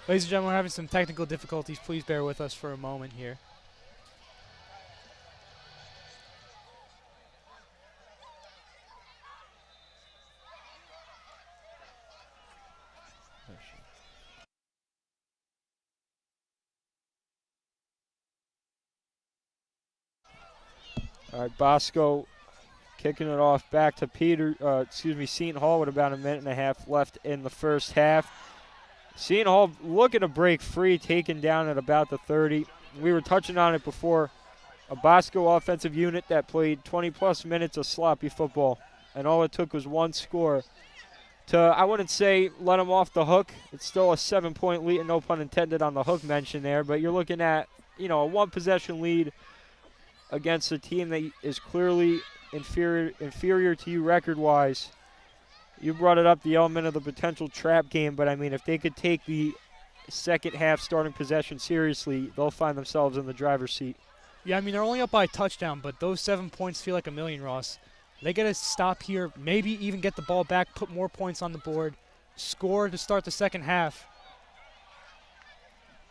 Ladies and gentlemen, we're having some technical difficulties. Please bear with us for a moment here. All right, Bosco kicking it off back to Seton Hall with about 1.5 minutes left in the first half. Seton Hall looking to break free, taken down at about the 30. We were touching on it before. A Bosco offensive unit that played 20-plus minutes of sloppy football, and all it took was one score to, I wouldn't say let them off the hook. It's still a 7-point lead, and no pun intended on the hook mention there, but you're looking at, a one-possession lead against a team that is clearly inferior to you record-wise. You brought it up, the element of the potential trap game, but, if they could take the second half starting possession seriously, they'll find themselves in the driver's seat. Yeah, they're only up by a touchdown, but those 7 points feel like a million, Ross. They got to stop here, maybe even get the ball back, put more points on the board, score to start the second half.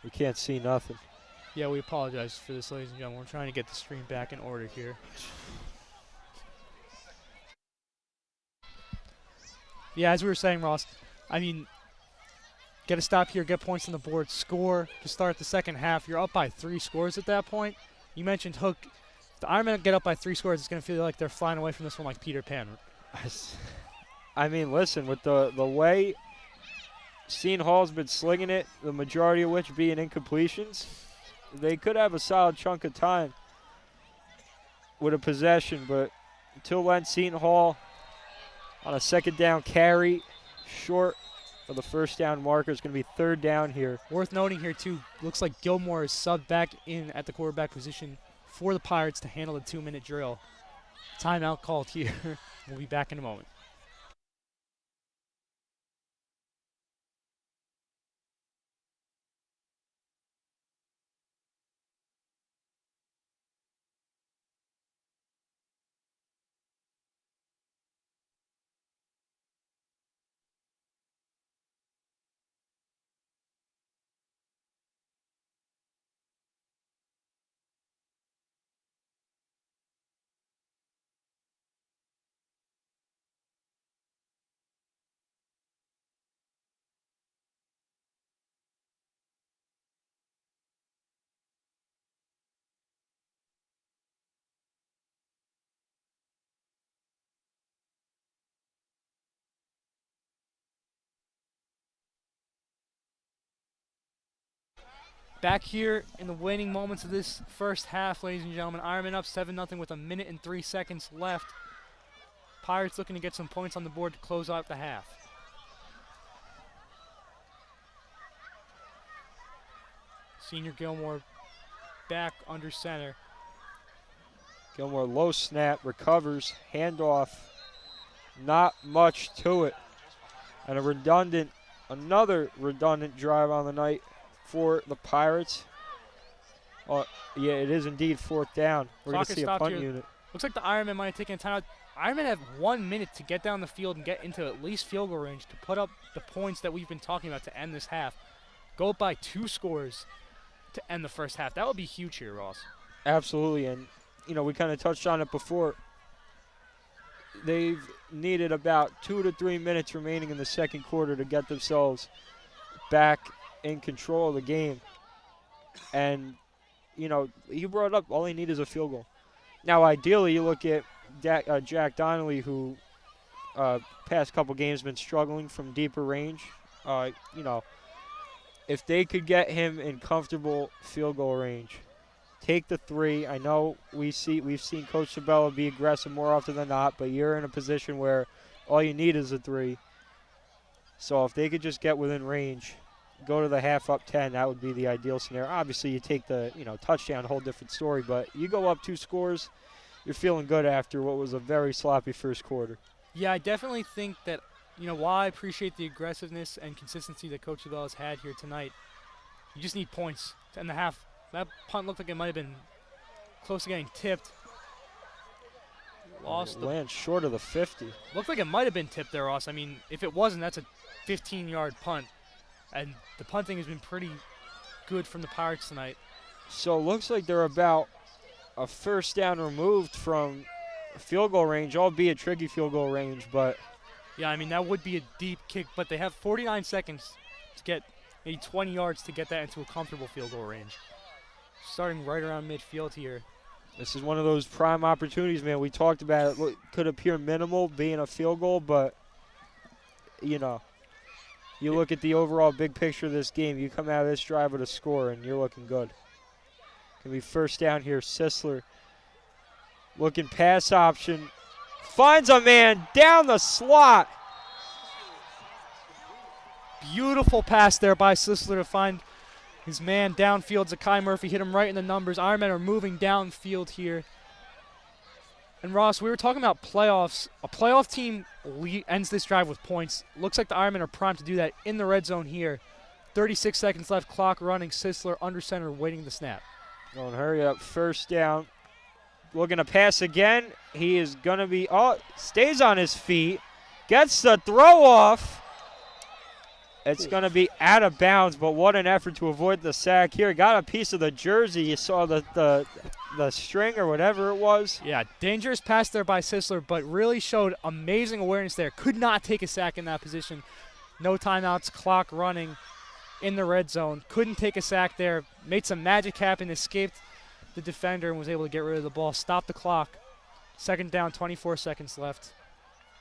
We can't see nothing. Yeah, we apologize for this, ladies and gentlemen. We're trying to get the stream back in order here. Yeah, as we were saying, Ross, get a stop here, get points on the board, score to start the second half. You're up by 3 scores at that point. You mentioned Hook. If the Ironmen get up by 3 scores, it's going to feel like they're flying away from this one like Peter Pan. Listen, with the way Seton Hall's been slinging it, the majority of which being incompletions, they could have a solid chunk of time with a possession, but until then, Seton Hall on a second down carry, short of the first down marker. It's going to be 3rd down here. Worth noting here, too, looks like Gilmore is subbed back in at the quarterback position for the Pirates to handle the 2-minute drill. Timeout called here. We'll be back in a moment. Back here in the waning moments of this first half, ladies and gentlemen, Ironman up 7-0 with 1:03 left. Pirates looking to get some points on the board to close out the half. Senior Gilmore back under center. Gilmore low snap, recovers, handoff. Not much to it. And another redundant drive on the night for the Pirates. Oh, yeah, it is indeed fourth down. We're going to see a punt unit. Looks like the Ironmen might have taken a timeout. Ironmen have 1 minute to get down the field and get into at least field goal range to put up the points that we've been talking about to end this half. Go up by 2 scores to end the first half. That would be huge here, Ross. Absolutely, and we kind of touched on it before. They've needed about 2 to 3 minutes remaining in the second quarter to get themselves back in control of the game. And, you brought up all they need is a field goal. Now, ideally, you look at Jack Donnelly, who past couple games been struggling from deeper range. If they could get him in comfortable field goal range, take the 3. I know we've seen Coach Sabella be aggressive more often than not, but you're in a position where all you need is a 3. So if they could just get within range, go to the half up 10, that would be the ideal scenario. Obviously, you take the touchdown, whole different story, but you go up 2 scores, you're feeling good after what was a very sloppy first quarter. Yeah, I definitely think that, while I appreciate the aggressiveness and consistency that Coach Sabella's had here tonight, you just need points to end the half. That punt looked like it might have been close to getting tipped. Lands short of the 50. Looked like it might have been tipped there, Ross. I mean, if it wasn't, that's a 15-yard punt. And the punting has been pretty good from the Pirates tonight. So it looks like they're about a first down removed from field goal range, albeit tricky field goal range, but... Yeah, I mean, that would be a deep kick, but they have 49 seconds to get maybe 20 yards to get that into a comfortable field goal range. Starting right around midfield here. This is one of those prime opportunities, man. We talked about it. Could appear minimal being a field goal, but, you look at the overall big picture of this game. You come out of this drive with a score, and you're looking good. Going to be first down here. Sisler looking pass option. Finds a man down the slot. Beautiful pass there by Sisler to find his man downfield. Zakai Murphy hit him right in the numbers. Ironmen are moving downfield here. And Ross, we were talking about playoffs. A playoff team ends this drive with points. Looks like the Ironmen are primed to do that in the red zone here. 36 seconds left, clock running. Sisler under center waiting the snap. Going hurry up, first down. Looking to pass again. He is going to be, stays on his feet. Gets the throw off. It's going to be out of bounds, but what an effort to avoid the sack here. Got a piece of the jersey. You saw the string or whatever it was. Yeah, dangerous pass there by Sisler, but really showed amazing awareness there. Could not take a sack in that position. No timeouts, clock running in the red zone. Couldn't take a sack there. Made some magic happen, escaped the defender and was able to get rid of the ball. Stop the clock. Second down, 24 seconds left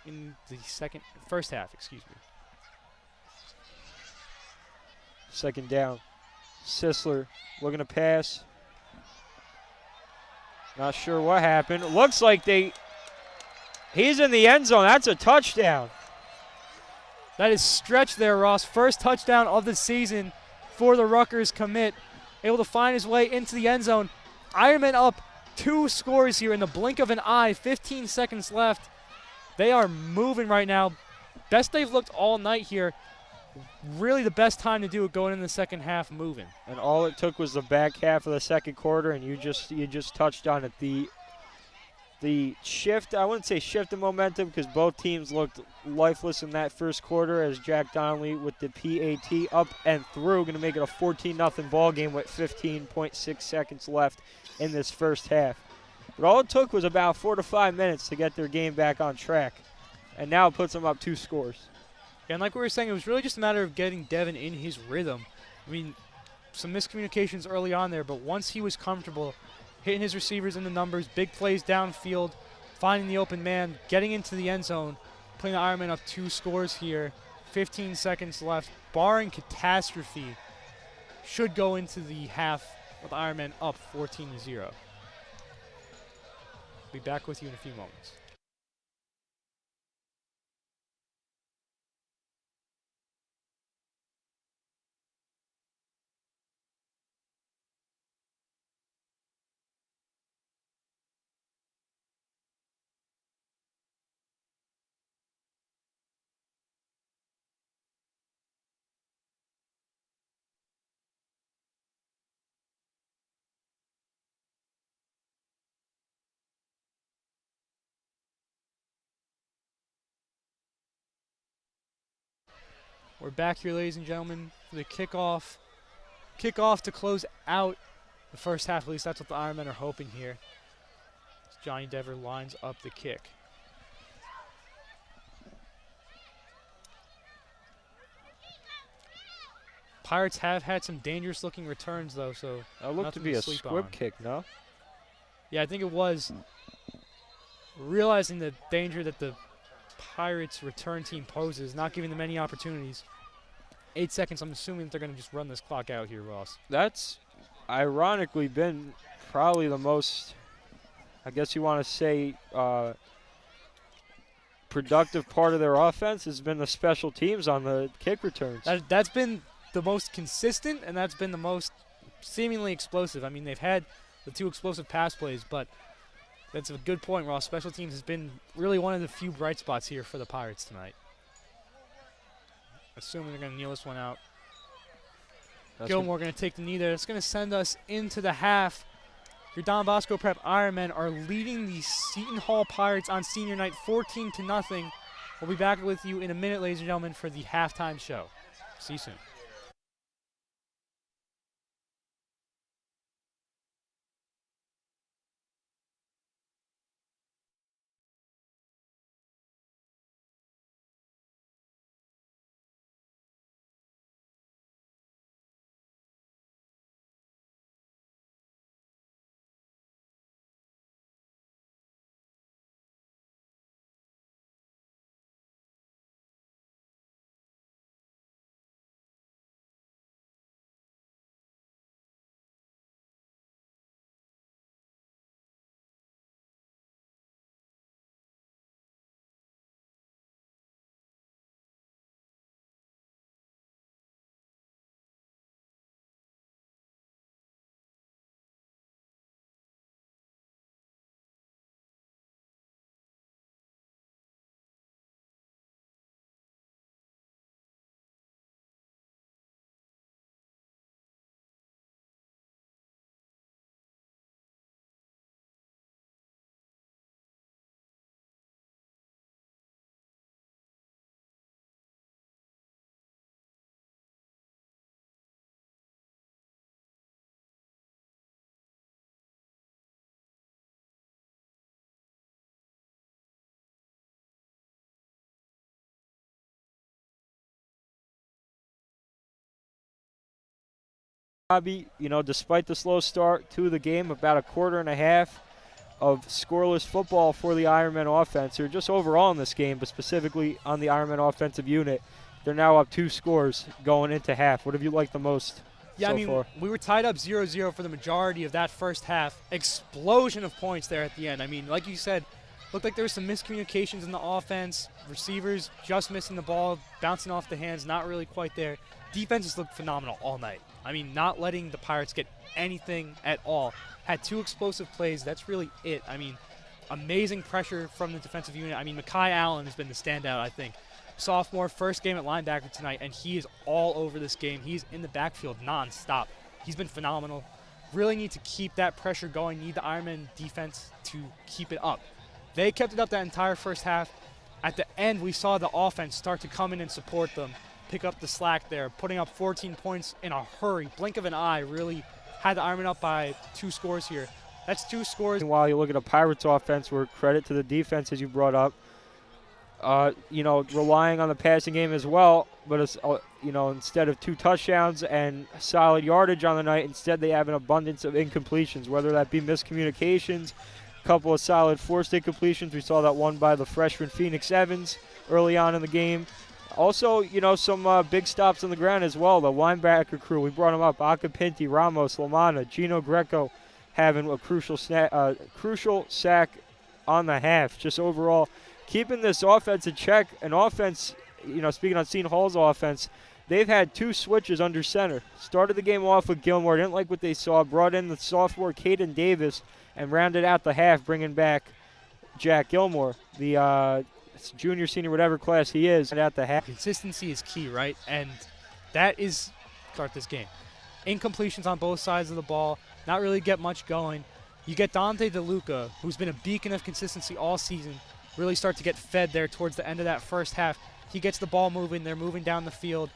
in the first half, excuse me. Second down. Sisler looking to pass. Not sure what happened. Looks like he's in the end zone. That's a touchdown. That is stretched there, Ross. First touchdown of the season for the Rutgers commit. Able to find his way into the end zone. Ironman up 2 scores here in the blink of an eye. 15 seconds left. They are moving right now. Best they've looked all night here. Really the best time to do it going in the second half moving. And all it took was the back half of the second quarter, and you just touched on it. The shift, I wouldn't say shift in momentum because both teams looked lifeless in that first quarter as Jack Donnelly with the PAT up and through, going to make it a 14-0 ball game with 15.6 seconds left in this first half. But all it took was about 4 to 5 minutes to get their game back on track, and now it puts them up 2 scores. And like we were saying, it was really just a matter of getting Devin in his rhythm. I mean, some miscommunications early on there, but once he was comfortable hitting his receivers in the numbers, big plays downfield, finding the open man, getting into the end zone, putting the Ironmen up 2 scores here, 15 seconds left. Barring catastrophe, should go into the half with Ironman up 14-0. Be back with you in a few moments. We're back here, ladies and gentlemen, for the kickoff. Kickoff to close out the first half. At least that's what the Ironmen are hoping here. As Johnny Dever lines up the kick. Pirates have had some dangerous-looking returns, though, so That looked to be a squib kick, no? Yeah, I think it was. Realizing the danger that the Pirates return team poses, not giving them any opportunities. 8 seconds, I'm assuming that they're going to just run this clock out here, Ross. That's ironically been probably the most, I guess you want to say, productive part of their offense has been the special teams on the kick returns. That's been the most consistent, and that's been the most seemingly explosive. I mean, they've had the 2 explosive pass plays, but that's a good point, Ross. Special teams has been really one of the few bright spots here for the Pirates tonight. Assuming they're going to kneel this one out. Gilmore going to take the knee there. It's going to send us into the half. Your Don Bosco Prep Ironmen are leading the Seton Hall Pirates on senior night 14-0. We'll be back with you in a minute, ladies and gentlemen, for the halftime show. See you soon. You know, despite the slow start to the game, about a quarter and a half of scoreless football for the Ironmen offense, or just overall in this game, but specifically on the Ironmen offensive unit. They're now up 2 scores going into half. What have you liked the most so far? We were tied up 0-0 for the majority of that first half. Explosion of points there at the end. I mean, like you said, looked like there was some miscommunications in the offense. Receivers just missing the ball, bouncing off the hands, not really quite there. Defenses looked phenomenal all night. I mean, not letting the Pirates get anything at all. Had 2 explosive plays. That's really it. I mean, amazing pressure from the defensive unit. I mean, Mekhi Allen has been the standout, I think. Sophomore, first game at linebacker tonight, and he is all over this game. He's in the backfield nonstop. He's been phenomenal. Really need to keep that pressure going. Need the Ironman defense to keep it up. They kept it up that entire first half. At the end, we saw the offense start to come in and support them, pick up the slack there, putting up 14 points in a hurry. Blink of an eye, really had the Ironmen up by 2 scores here. That's 2 scores. While you look at a Pirates offense, where credit to the defense, as you brought up, you know, relying on the passing game as well, but it's, you know, instead of 2 touchdowns and solid yardage on the night, instead they have an abundance of incompletions, whether that be miscommunications, a couple of solid forced incompletions. We saw that one by the freshman Phoenix Evans early on in the game. Also, some big stops on the ground as well. The linebacker crew, we brought them up. Acapinti, Ramos, Lamana, Gino Greco having a crucial sack on the half. Just overall keeping this offense in check. An offense, speaking on Seton Hall's offense, they've had 2 switches under center. Started the game off with Gilmore, didn't like what they saw, brought in the sophomore Caden Davis, and rounded out the half, bringing back Jack Gilmore, the junior, senior, whatever class he is, at the half. Consistency is key, right? And that is start this game. Incompletions on both sides of the ball, not really get much going. You get Dante DeLuca, who's been a beacon of consistency all season, really start to get fed there towards the end of that first half. He gets the ball moving. They're moving down the field.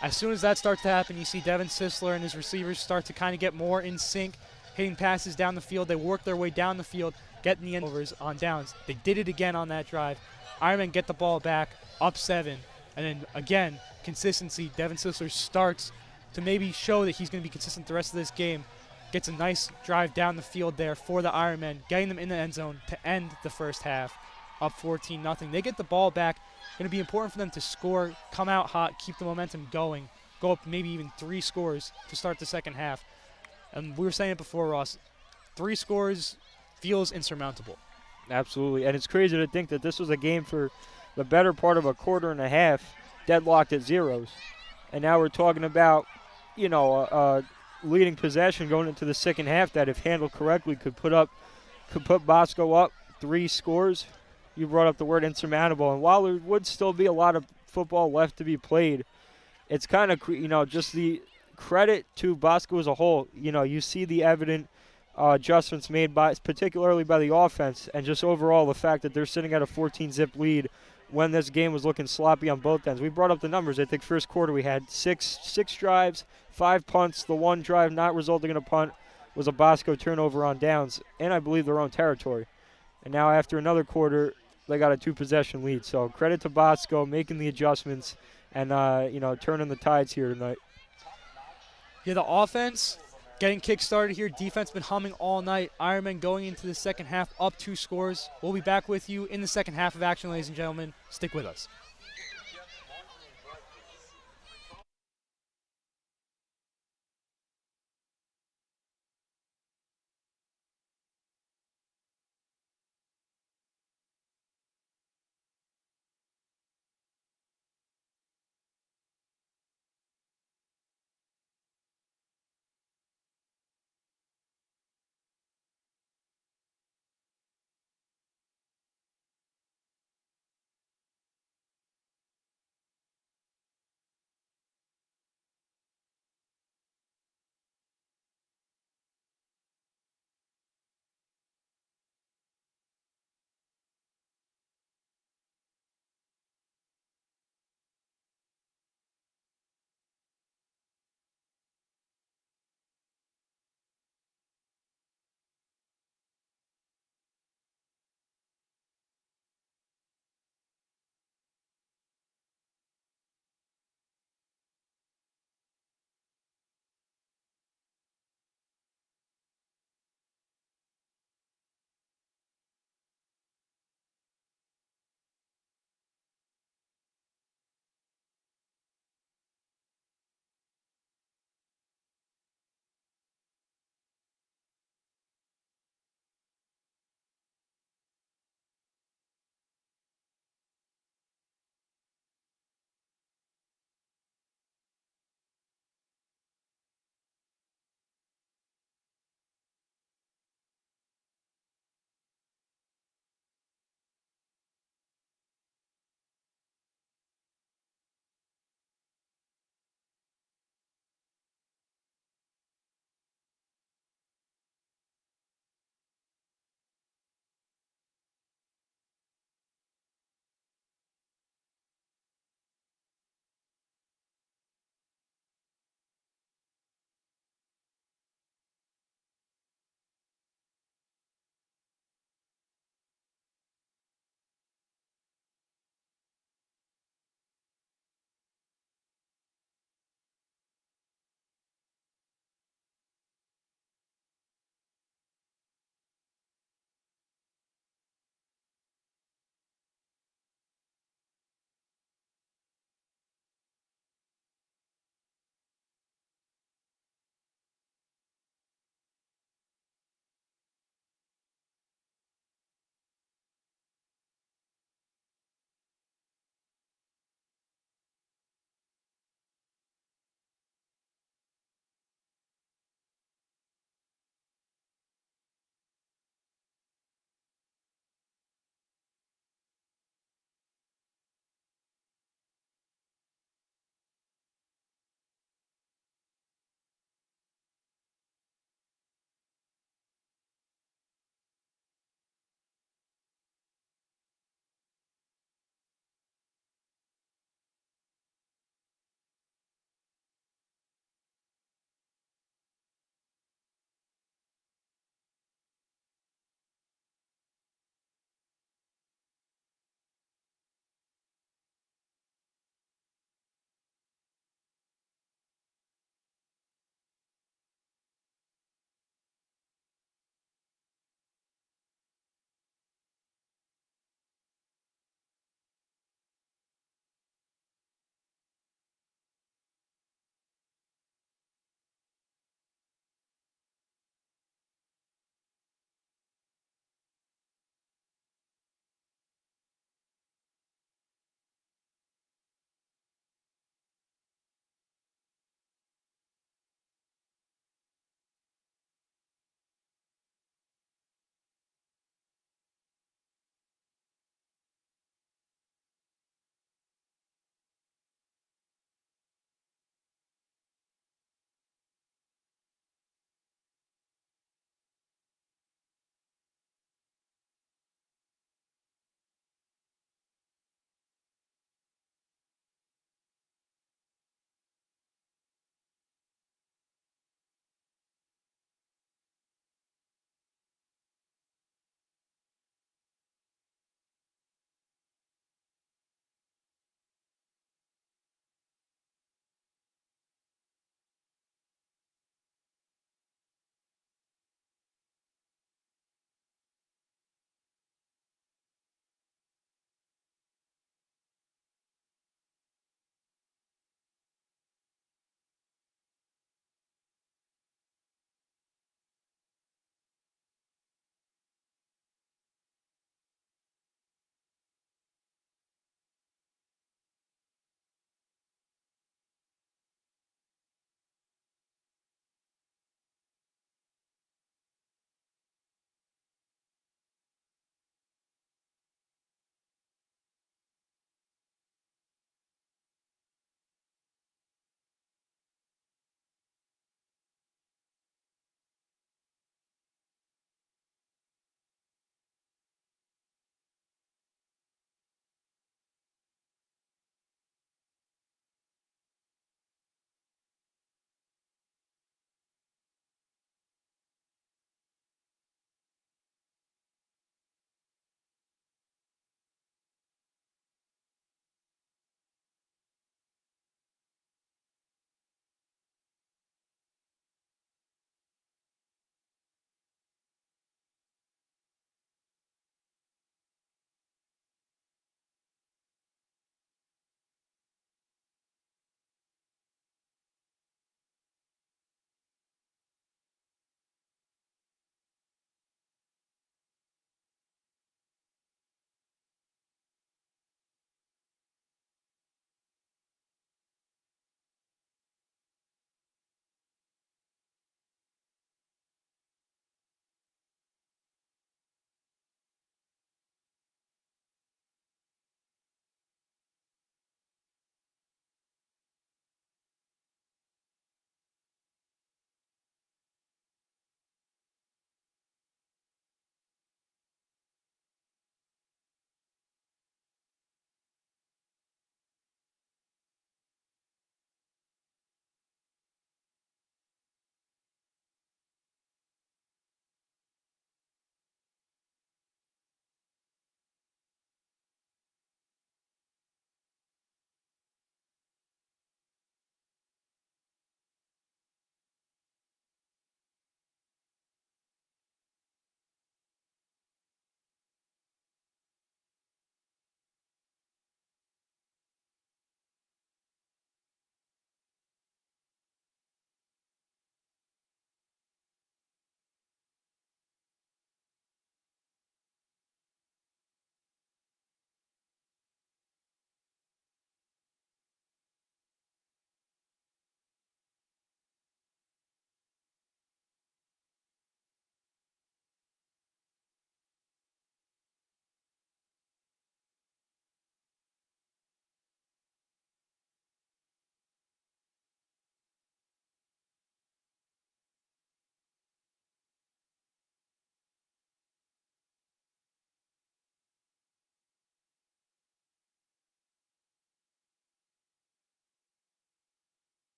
As soon as that starts to happen, you see Devin Sisler and his receivers start to kind of get more in sync, hitting passes down the field. They work their way down the field, getting the end overs on downs. They did it again on that drive. Ironmen get the ball back, up 7. And then, again, consistency. Devin Sisler starts to maybe show that he's going to be consistent the rest of this game. Gets a nice drive down the field there for the Ironmen, getting them in the end zone to end the first half, up 14-0. They get the ball back. Going to be important for them to score, come out hot, keep the momentum going, go up maybe even 3 scores to start the second half. And we were saying it before, Ross, 3 scores feels insurmountable. Absolutely, and it's crazy to think that this was a game for the better part of a quarter and a half, deadlocked at zeros. And now we're talking about, leading possession going into the second half that, if handled correctly, could put Bosco up 3 scores. You brought up the word insurmountable, and while there would still be a lot of football left to be played, it's kind of, just the credit to Bosco as a whole. You see the evident adjustments made particularly by the offense, and just overall the fact that they're sitting at a 14-zip lead when this game was looking sloppy on both ends. We brought up the numbers. I think first quarter we had six drives, 5 punts. The 1 drive not resulting in a punt was a Bosco turnover on downs, and I believe their own territory. And now after another quarter, they got a 2-possession lead. So credit to Bosco making the adjustments and turning the tides here tonight. Yeah, the offense getting kick-started here. Defense been humming all night. Ironmen going into the second half up 2 scores. We'll be back with you in the second half of action, ladies and gentlemen. Stick with us.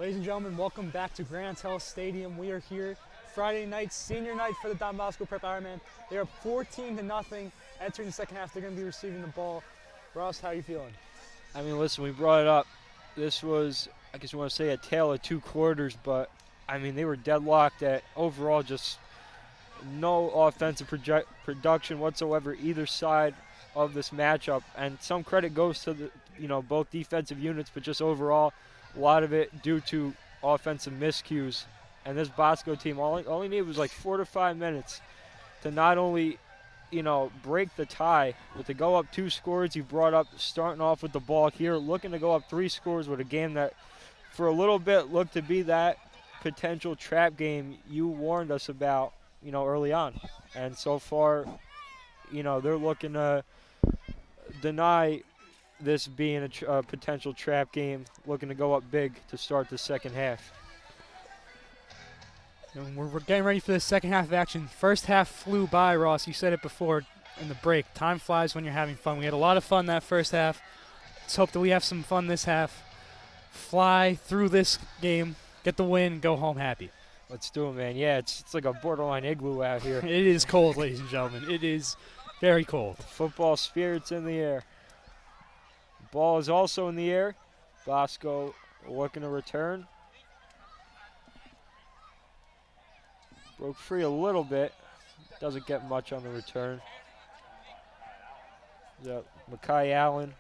Ladies and gentlemen, welcome back to Grand Hill Stadium. We are here Friday night, senior night for the Don Bosco Prep Ironman. They are 14-0. Entering the second half, they're going to be receiving the ball. Ross, how are you feeling? I mean, listen, we brought it up. This was, I guess you want to say, a tale of two quarters, but, I mean, they were deadlocked at overall just no offensive production whatsoever either side of this matchup. And some credit goes to the, both defensive units, but just overall, a lot of it due to offensive miscues. And this Bosco team, all he needed was like 4 to 5 minutes to not only, break the tie, but to go up 2 scores. You brought up starting off with the ball here, looking to go up 3 scores with a game that for a little bit looked to be that potential trap game you warned us about, early on. And so far, they're looking to deny this being a potential trap game, looking to go up big to start the second half. And we're getting ready for the second half of action. First half flew by, Ross. You said it before in the break. Time flies when you're having fun. We had a lot of fun that first half. Let's hope that we have some fun this half. Fly through this game, get the win, go home happy. Let's do it, man. Yeah, it's like a borderline igloo out here. It is cold, ladies and gentlemen. It is very cold. Football spirit's in the air. Ball is also in the air. Bosco looking to return. Broke free a little bit. Doesn't get much on the return. Makai Allen,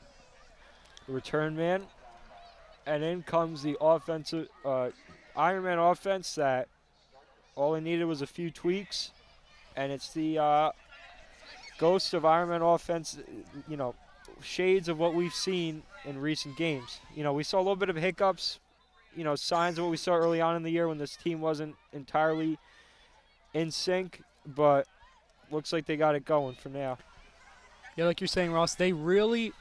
the return man. And in comes the offensive Ironman offense that all he needed was a few tweaks. And it's the ghost of Ironman offense, shades of what we've seen in recent games. We saw a little bit of hiccups, signs of what we saw early on in the year when this team wasn't entirely in sync, but looks like they got it going for now. Yeah, like you're saying, Ross, they really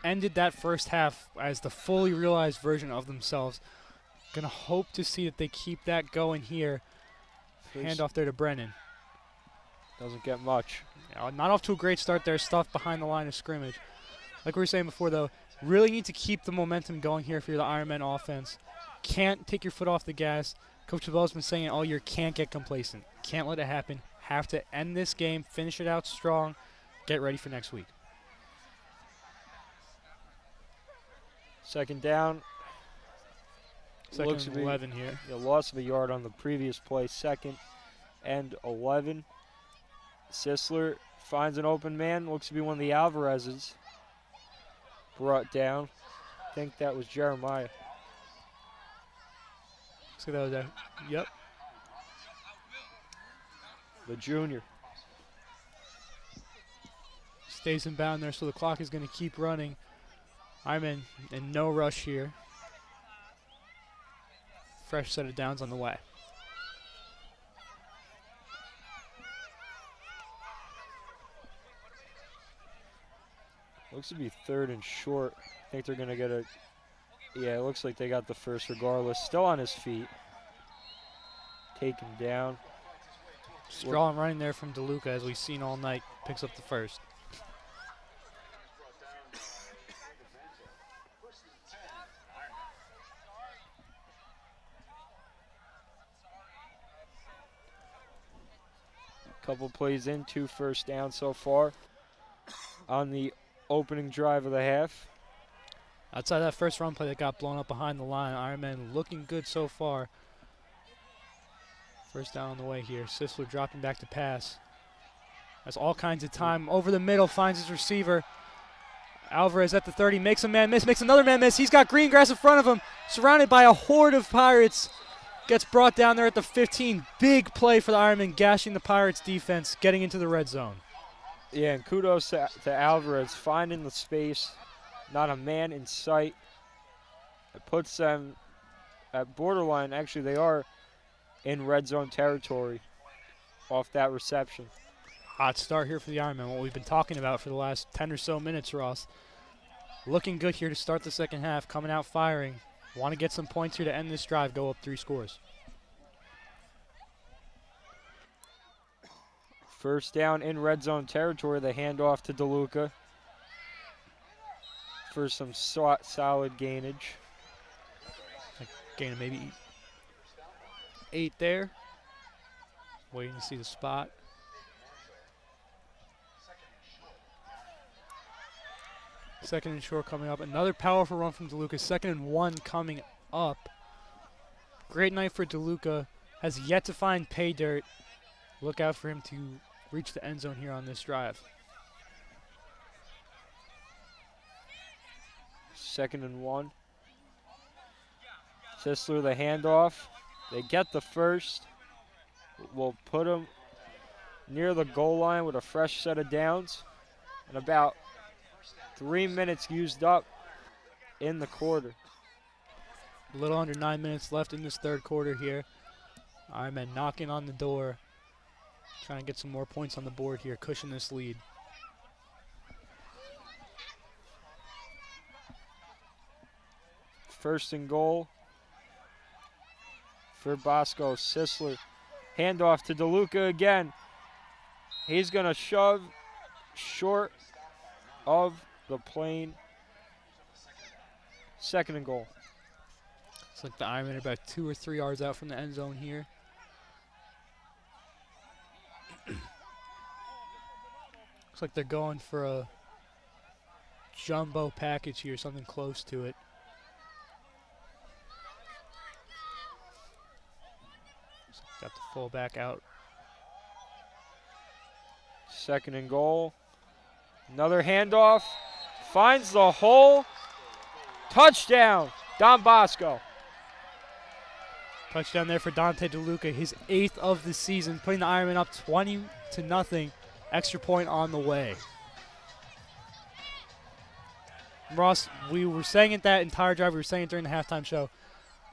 ended that first half as the fully realized version of themselves. Gonna hope to see that they keep that going here. Hand off there to Brennan. Doesn't get much. Not off to a great start there. Stuff behind the line of scrimmage. Like we were saying before, though, really need to keep the momentum going here if you're the Ironman offense. Can't take your foot off the gas. Coach Cabell's been saying it all year, can't get complacent. Can't let it happen. Have to end this game, finish it out strong, get ready for next week. Second down. Second and 11 here. A loss of a yard on the previous play. Second and 11. Sisler finds an open man. Looks to be one of the Alvarez's. Brought down. I think that was Jeremiah. So that was that. Yep. The junior. Stays in bound there, so the clock is going to keep running. I'm in no rush here. Fresh set of downs on the way. Looks to be third and short. I think they're going to get a... Yeah, it looks like they got the first regardless. Still on his feet. Taken down. Strong running there from DeLuca, as we've seen all night. Picks up the first. Couple plays in, 2 first down so far on the opening drive of the half. Outside that first run play that got blown up behind the line, Ironman looking good so far. First down on the way here. Sisler dropping back to pass. Has all kinds of time. Over the middle, finds his receiver. Alvarez at the 30, makes a man miss, makes another man miss. He's got green grass in front of him, surrounded by a horde of Pirates. Gets brought down there at the 15. Big play for the Ironman, gashing the Pirates defense, getting into the red zone. Yeah, and kudos to Alvarez finding the space. Not a man in sight. It puts them at borderline. Actually, they are in red zone territory off that reception. Hot start here for the Ironman, what we've been talking about for the last 10 or so minutes, Ross. Looking good here to start the second half, coming out firing. Want to get some points here to end this drive, go up 3 scores. First down in red zone territory, the handoff to DeLuca for some solid gainage. Gain of maybe 8 there. Waiting to see the spot. Second and short coming up. Another powerful run from DeLuca. 2nd and 1 coming up. Great night for DeLuca. Has yet to find pay dirt. Look out for him to reach the end zone here on this drive. 2nd and 1. Sisler the handoff. They get the first. We'll put them near the goal line with a fresh set of downs. And about 3 minutes used up in the quarter. A little under 9 minutes left in this third quarter here. Ironman knocking on the door. Trying to get some more points on the board here. Cushion this lead. First and goal for Bosco. Sisler. Handoff to DeLuca again. He's going to shove short of the plane. 2nd and goal. Looks like the Ironmen are about 2 or 3 yards out from the end zone here. Looks like they're going for a jumbo package here, something close to it. Got the fullback out. 2nd and goal. Another handoff. Finds the hole. Touchdown, Don Bosco. Touchdown there for Dante DeLuca, his 8th of the season, putting the Ironmen up 20-0. Extra point on the way. Ross, we were saying it that entire drive. We were saying it during the halftime show.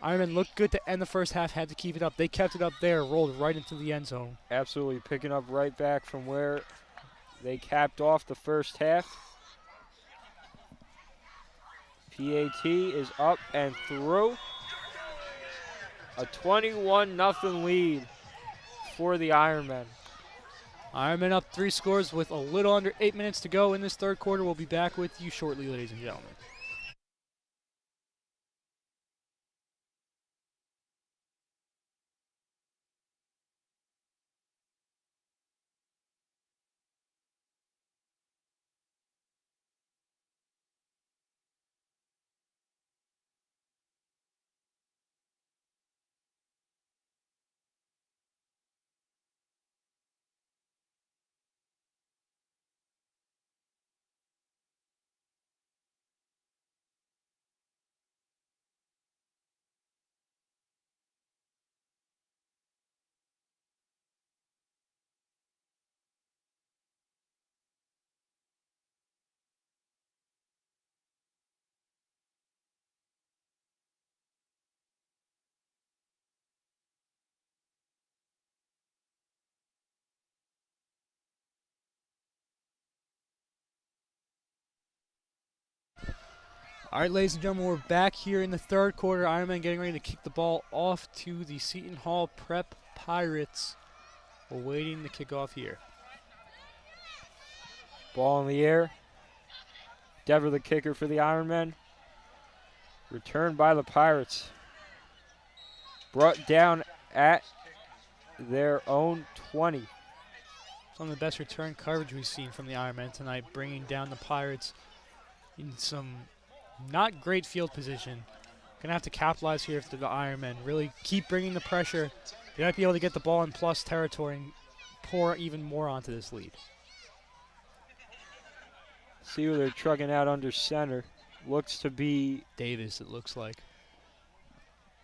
Ironmen looked good to end the first half, had to keep it up. They kept it up there, rolled right into the end zone. Absolutely, picking up right back from where they capped off the first half. PAT is up and through. A 21-0 lead for the Ironmen. Ironmen up 3 scores with a little under 8 minutes to go in this third quarter. We'll be back with you shortly, ladies and gentlemen. All right, ladies and gentlemen, we're back here in the third quarter. Ironman getting ready to kick the ball off to the Seton Hall Prep Pirates. We're waiting the kickoff here. Ball in the air. Dever the kicker for the Ironmen. Returned by the Pirates. Brought down at their own 20. Some of the best return coverage we've seen from the Ironmen tonight, bringing down the Pirates in some not great field position. Gonna have to capitalize here if the Ironmen really keep bringing the pressure. They might be able to get the ball in plus territory and pour even more onto this lead. See who they're trucking out under center. Looks to be Davis, it looks like.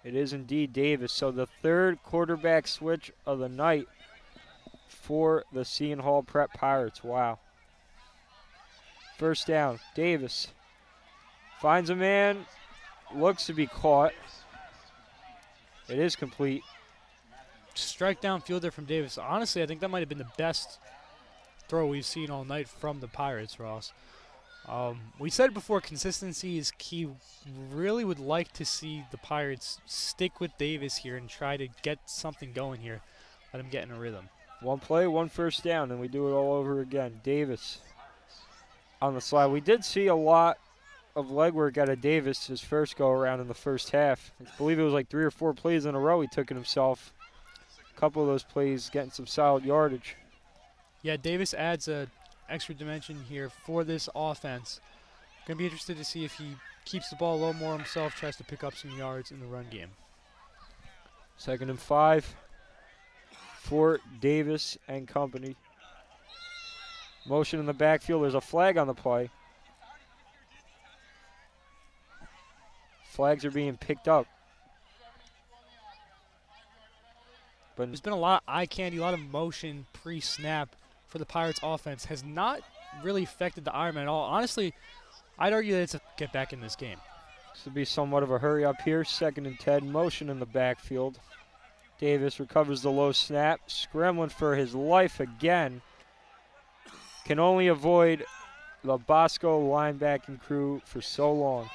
It is indeed Davis. So the third quarterback switch of the night for the Seton Hall Prep Pirates. Wow. First down, Davis. Finds a man, looks to be caught. It is complete. Strike downfield there from Davis. Honestly, I think that might have been the best throw we've seen all night from the Pirates, Ross. We said before, consistency is key. Really would like to see the Pirates stick with Davis here and try to get something going here. Let him get in a rhythm. One play, one first down, and we do it all over again. Davis on the slide. We did see a lot of legwork out of Davis his first go-around in the first half. I believe it was like 3 or 4 plays in a row he took it himself. A couple of those plays getting some solid yardage. Yeah, Davis adds a extra dimension here for this offense. Going to be interested to see if he keeps the ball a little more himself, tries to pick up some yards in the run game. 2nd and 5 for Davis and company. Motion in the backfield. There's a flag on the play. Flags are being picked up. But there's been a lot of eye candy, a lot of motion pre-snap for the Pirates offense. Has not really affected the Ironman at all. Honestly, I'd argue that it's a get back in this game. This would be somewhat of a hurry up here. 2nd and 10, motion in the backfield. Davis recovers the low snap, scrambling for his life again. Can only avoid the Bosco linebacking crew for so long.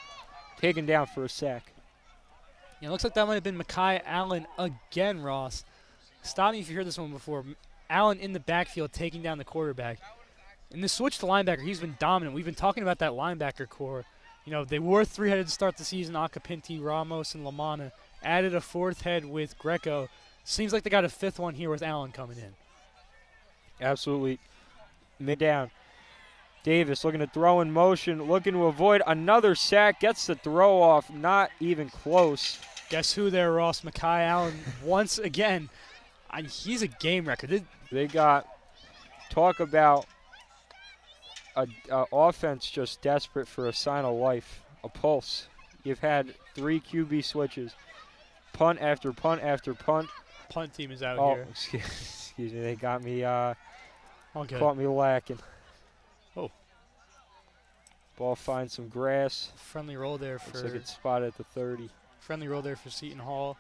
Taken down for a sack. Yeah, it looks like that might have been Mekhi Allen again, Ross. Stop me if you heard this one before. Allen in the backfield taking down the quarterback. In the switch to linebacker, he's been dominant. We've been talking about that linebacker core. You know, they were 3-headed to start the season, Acapinti, Ramos, and Lamana. Added a 4th head with Greco. Seems like they got a 5th one here with Allen coming in. Absolutely. Mid down. Davis looking to throw in motion, looking to avoid another sack. Gets the throw off, not even close. Guess who there, Ross? Mekhi Allen once again. He's a game record. They got talk about a offense just desperate for a sign of life, a pulse. You've had 3 QB switches, punt after punt after punt. Punt team is out here. Excuse me, they got me. Okay. Caught me lacking. Oh. Ball finds some grass. Friendly roll there for. Looks like it's spotted at the 30. Friendly roll there for Seton Hall.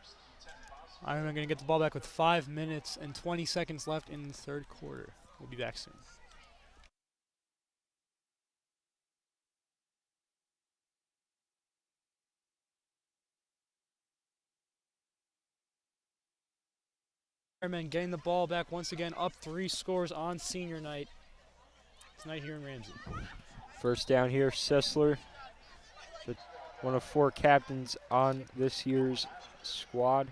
I'm going to get the ball back with 5 minutes and 20 seconds left in the 3rd quarter. We'll be back soon. Ironmen getting the ball back once again, up 3 scores on senior night tonight here in Ramsey. First down here, Sisler, one of 4 captains on this year's squad.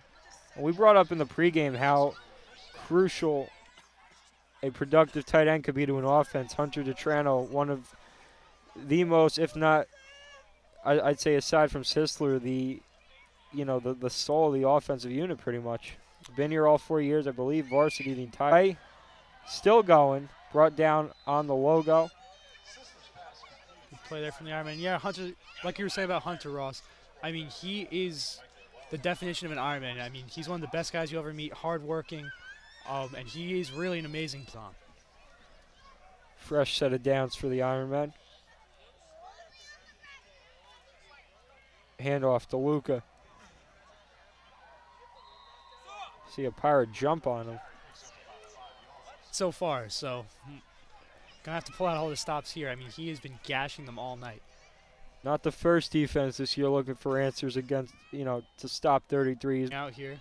And we brought up in the pregame how crucial a productive tight end could be to an offense. Hunter Detrano, one of the most, if not, I'd say aside from Sisler, the soul of the offensive unit pretty much. Been here all 4 years, I believe, varsity the entire. Still going, brought down on the logo. Good play there from the Ironman. Yeah, Hunter, like you were saying about Hunter, Ross, I mean, he is the definition of an Ironman. I mean, he's one of the best guys you ever meet, hardworking, and he is really an amazing player. Fresh set of downs for the Ironman. Handoff to Luca. See a Pirate jump on him. So far, so gonna have to pull out all the stops here. I mean, he has been gashing them all night. Not the first defense this year looking for answers against, to stop 33s. Out here.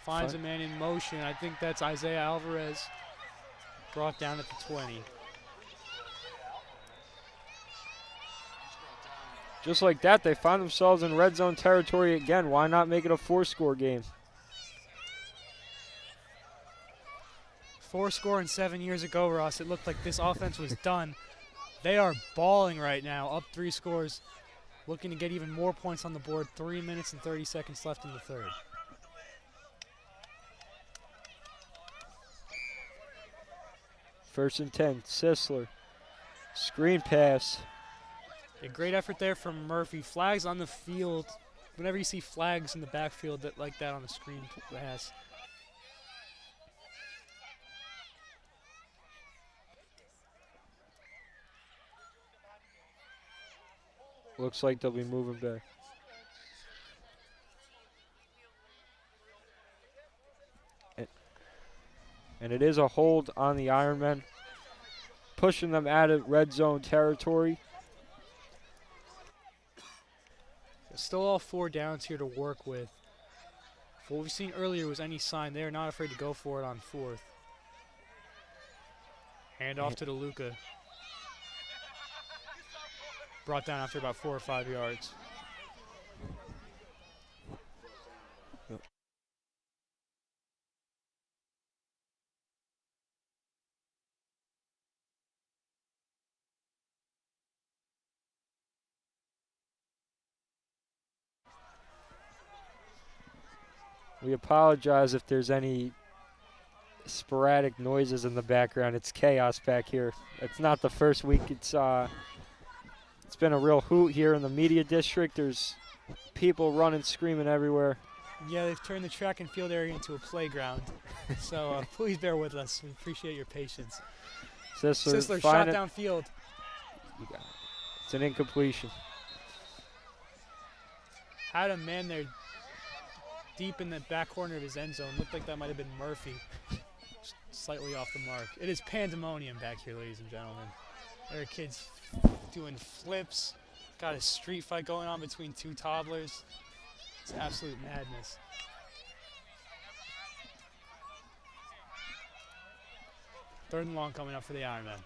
Finds a man in motion. I think that's Isaiah Alvarez. Brought down at the 20. Just like that, they find themselves in red zone territory again. Why not make it a 4-score game? 4 score and 7 years ago, Ross, it looked like this offense was done. They are balling right now, up 3 scores, looking to get even more points on the board. 3 minutes and 30 seconds left in the 3rd. First and 10, Sisler. Screen pass. A great effort there from Murphy. Flags on the field. Whenever you see flags in the backfield like that on the screen pass, looks like they'll be moving back. And it is a hold on the Ironmen, pushing them out of red zone territory. still all 4 downs here to work with. What we've seen earlier was any sign. They are not afraid to go for it on 4th. Hand off to DeLuca. brought down after about 4 or 5 yards. We apologize if there's any sporadic noises in the background. It's chaos back here. It's not the first week. It's been a real hoot here in the media district. There's people running, screaming everywhere. Yeah, they've turned the track and field area into a playground. So please bear with us. We appreciate your patience. Sisler shot downfield. It's an incompletion. Had a man there deep in the back corner of his end zone. Looked like that might have been Murphy. Slightly off the mark. It is pandemonium back here, ladies and gentlemen. There are kids doing flips. Got a street fight going on between 2 toddlers. It's absolute madness. Third and long coming up for the Ironmen.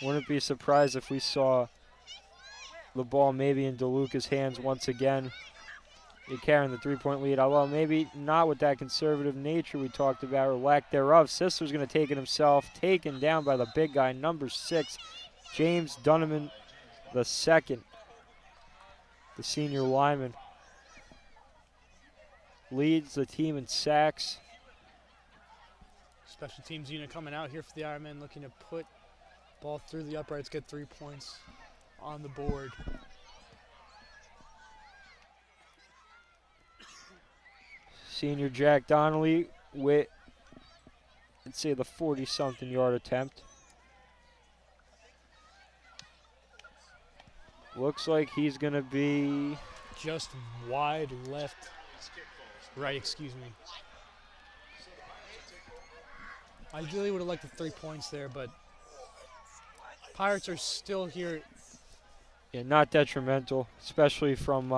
Wouldn't be surprised if we saw the ball maybe in DeLuca's hands once again. You're carrying the 3-point lead, although maybe not with that conservative nature we talked about, or lack thereof. Sisler's going to take it himself, taken down by the big guy, number 6, James Dunneman II, the senior lineman. Leads the team in sacks. Special teams unit coming out here for the Ironmen, looking to put ball through the uprights, get 3 points on the board. Senior Jack Donnelly with, let's say, the 40-something yard attempt. Looks like he's going to be just wide left, right, excuse me. Ideally would have liked the 3 points there, but Pirates are still here. Yeah, not detrimental, especially from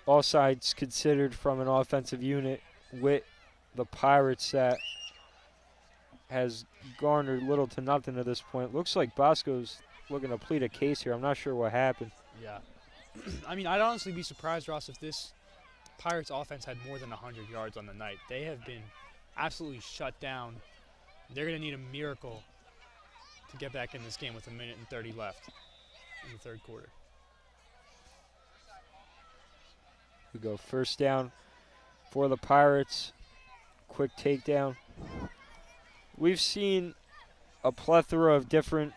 all sides considered from an offensive unit with the Pirates that has garnered little to nothing at this point. Looks like Bosco's looking to plead a case here. I'm not sure what happened. Yeah. I mean, I'd honestly be surprised, Ross, if this Pirates offense had more than 100 yards on the night. They have been absolutely shut down. They're going to need a miracle to get back in this game with 1:30 left in the third quarter. We go first down for the Pirates. Quick takedown. We've seen a plethora of different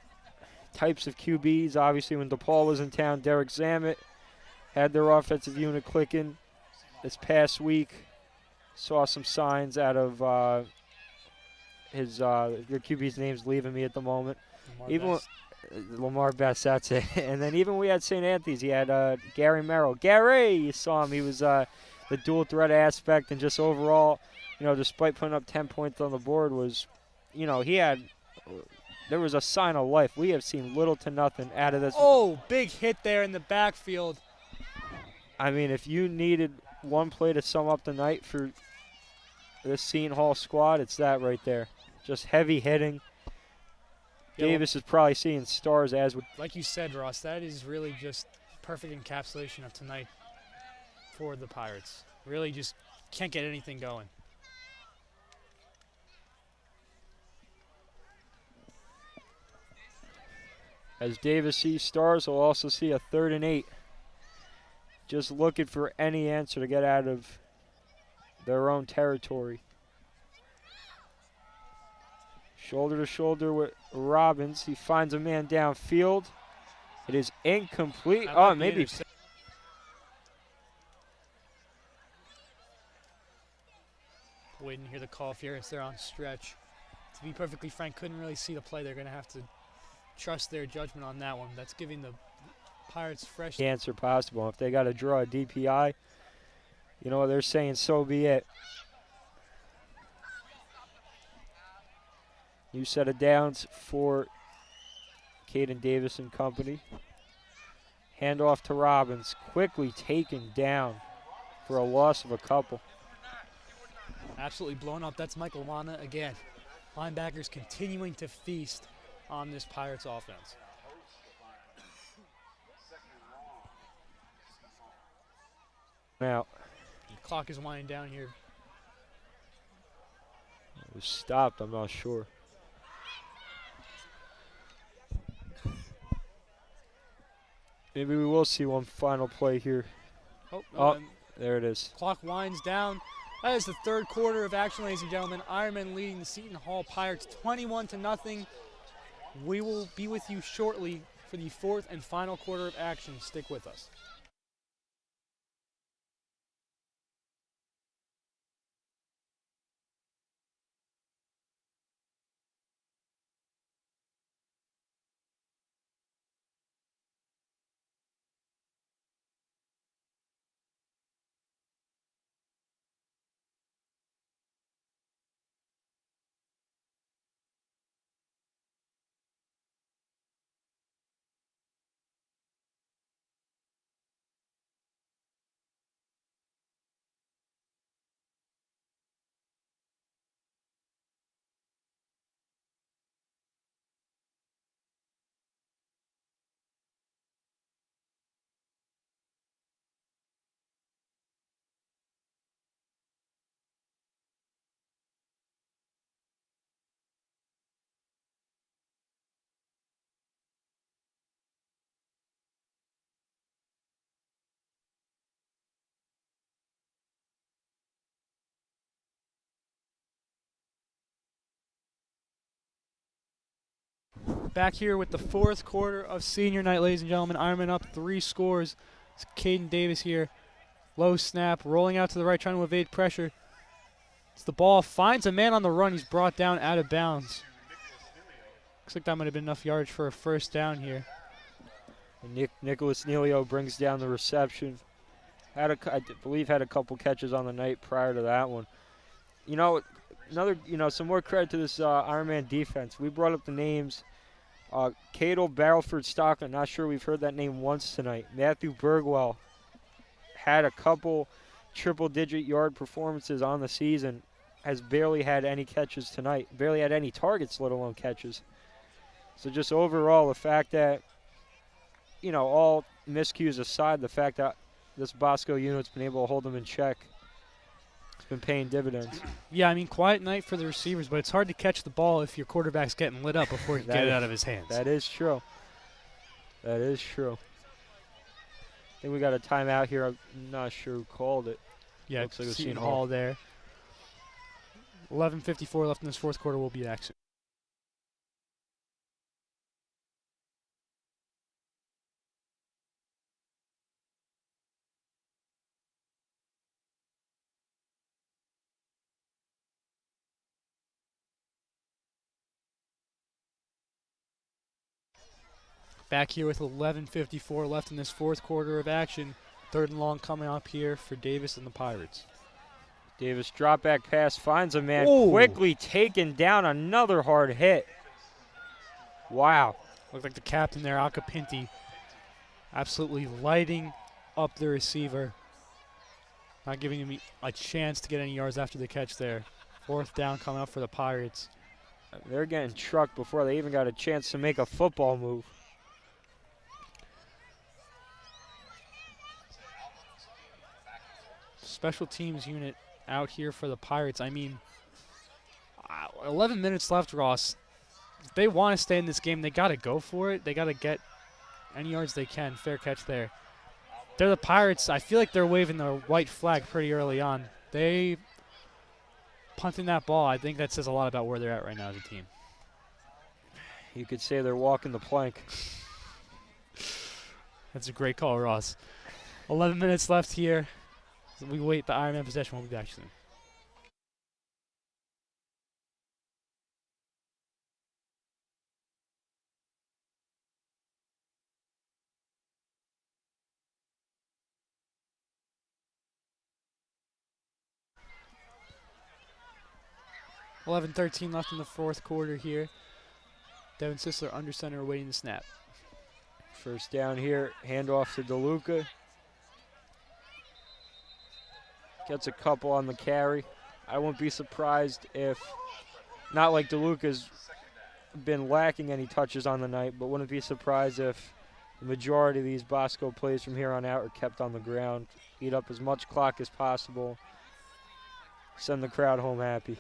types of QBs. Obviously, when DePaul was in town, Derek Zammit had their offensive unit clicking this past week. Saw some signs out of your QB's name's leaving me at the moment. Lamar Best, that's it. And then even we had St. Anthony's. He had Gary Merrill. Gary, you saw him. He was the dual threat aspect, and just overall, despite putting up 10 points on the board, was, there was a sign of life. We have seen little to nothing out of this. Oh, big hit there in the backfield. I mean, if you needed one play to sum up the night for this Seton Hall squad, it's that right there. Just heavy hitting. Yeah, Davis is probably seeing stars as would. Like you said, Ross, that is really just perfect encapsulation of tonight for the Pirates. Really just can't get anything going. As Davis sees stars, he'll also see a 3rd and 8. Just looking for any answer to get out of their own territory. Shoulder to shoulder with Robbins. He finds a man downfield. It is incomplete. Oh, maybe. Waiting to hear the call Furious there on stretch. To be perfectly frank, couldn't really see the play. They're going to have to trust their judgment on that one. That's giving the Pirates fresh. Answer possible. If they got to draw a DPI, they're saying so be it. New set of downs for Caden Davis and company. Handoff to Robbins. Quickly taken down for a loss of a couple. Absolutely blown up. That's Michael Wana again. Linebackers continuing to feast on this Pirates offense. Now, The clock is winding down here. it was stopped, I'm not sure. Maybe we will see one final play here. Oh, there it is. Clock winds down. That is the third quarter of action, ladies and gentlemen. Ironmen leading the Seton Hall Pirates 21-0. We will be with you shortly for the fourth and final quarter of action. Stick with us. Back here with the fourth quarter of senior night, ladies and gentlemen. Ironman up 3 scores. It's Caden Davis here. Low snap, rolling out to the right, trying to evade pressure. It's the ball, finds a man on the run. He's brought down out of bounds. Looks like that might have been enough yardage for a first down here. And Nicholas Nealio brings down the reception. I believe had a couple catches on the night prior to that one. You know, some more credit to this Ironman defense. We brought up the names. Cato Barrelford Stockton, not sure we've heard that name once tonight. Matthew Bergwell had a couple triple-digit yard performances on the season, has barely had any catches tonight, barely had any targets, let alone catches. So just overall, the fact that, all miscues aside, the fact that this Bosco unit's been able to hold them in check, it's been paying dividends. Yeah, I mean, quiet night for the receivers, but it's hard to catch the ball if your quarterback's getting lit up before you get it out of his hands. That is true. That is true. I think we got a timeout here. I'm not sure who called it. Yeah, looks like Seton Hall there. 11:54 left in this fourth quarter. We'll be back soon. Back here with 11:54 left in this fourth quarter of action. Third and long coming up here for Davis and the Pirates. Davis drop back pass, finds a man, Ooh. quickly taken down, another hard hit. Wow. Looked like the captain there, Acapinti, absolutely lighting up the receiver. Not giving him a chance to get any yards after the catch there. Fourth down coming up for the Pirates. They're getting trucked before they even got a chance to make a football move. Special teams unit out here for the Pirates. I mean, 11 minutes left, Ross. If they want to stay in this game, they got to go for it. They got to get any yards they can. Fair catch there. They're the Pirates. I feel like they're waving the white flag pretty early on. They punting that ball. I think that says a lot about where they're at right now as a team. You could say they're walking the plank. That's a great call, Ross. 11 minutes left here. So we wait the Ironman possession. We'll be back soon. $11:13 left in the fourth quarter here. Devin Sisler under center awaiting the snap. First down here, handoff to DeLuca. Gets a couple on the carry. I wouldn't be surprised if, not like DeLuca's been lacking any touches on the night, but wouldn't be surprised if the majority of these Bosco plays from here on out are kept on the ground, eat up as much clock as possible, send the crowd home happy.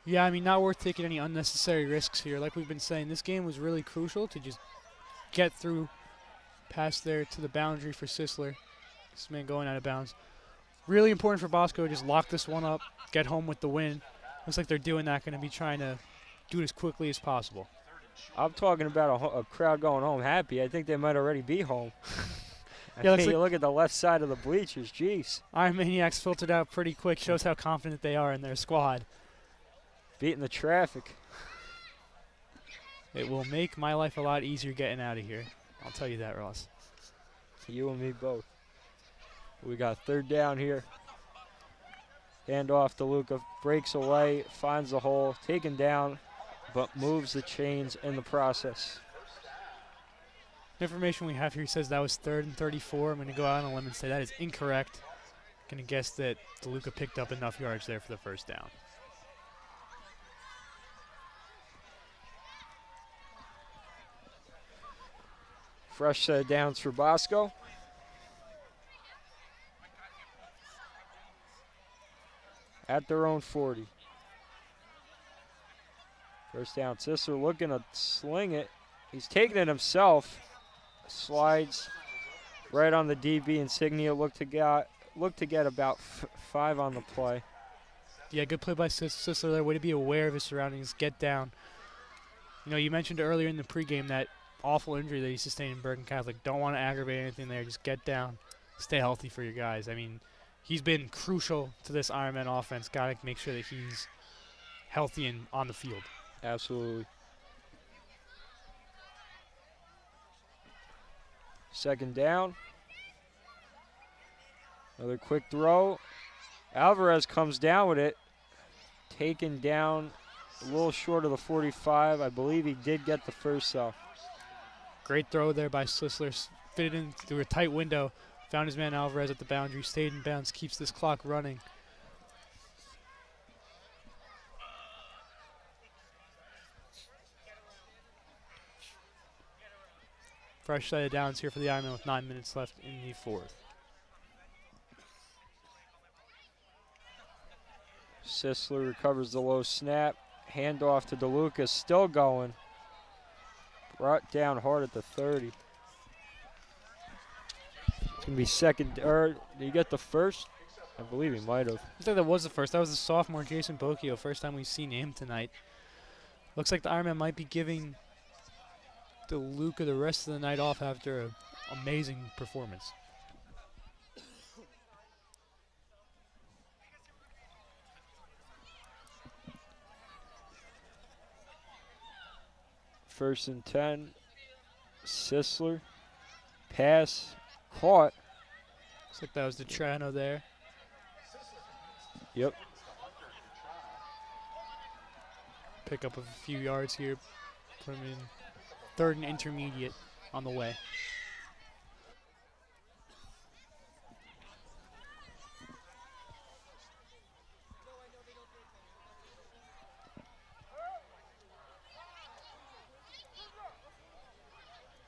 Yeah, I mean, not worth taking any unnecessary risks here. Like we've been saying, this game was really crucial to just get through past there to the boundary for Sisler. This man going out of bounds. Really important for Bosco to just lock this one up, get home with the win. Looks like they're doing that, going to be trying to do it as quickly as possible. I'm talking about a crowd going home happy. I think they might already be home. Yeah, You look at the left side of the bleachers, jeez. Iron Maniacs filtered out pretty quick, shows how confident they are in their squad. Beating the traffic. It will make my life a lot easier getting out of here. I'll tell you that, Ross. You and me both. We got third down here. Hand off to Luca. Breaks away, finds the hole, taken down, but moves the chains in the process. Information we have here says that was 3rd and 34. I'm going to go out on a limb and say that is incorrect. Going to guess that DeLuca picked up enough yards there for the first down. Fresh set of downs for Bosco. At their own 40. First down. Sisler looking to sling it. He's taking it himself. Slides right on the DB insignia. Look to get about 5 on the play. Yeah, good play by Sisler there. Way to be aware of his surroundings. Get down. You know, you mentioned earlier in the pregame that awful injury that he sustained in Bergen Catholic. Don't want to aggravate anything there. Just get down. Stay healthy for your guys. I mean, he's been crucial to this Ironman offense. Got to make sure that he's healthy and on the field. Absolutely. Second down. Another quick throw. Alvarez comes down with it. Taken down a little short of the 45. I believe he did get the first though. Great throw there by Sisler. Fitted in through a tight window. Found his man Alvarez at the boundary. Stayed in bounds. Keeps this clock running. Fresh set of downs here for the Ironman with 9 minutes left in the fourth. Sisler recovers the low snap. Handoff to DeLuca. Still going. Brought down hard at the 30. It's going to be second. Did he get the first? I believe he might have. I think that was the first. That was the sophomore Jason Bocchio. First time we've seen him tonight. Looks like the Ironman might be giving DeLuca the rest of the night off after an amazing performance. First and 10. Sisler. Pass. Caught. Looks like that was DeTrano there. Yep. Pick up a few yards here. Put him in 3rd and intermediate on the way.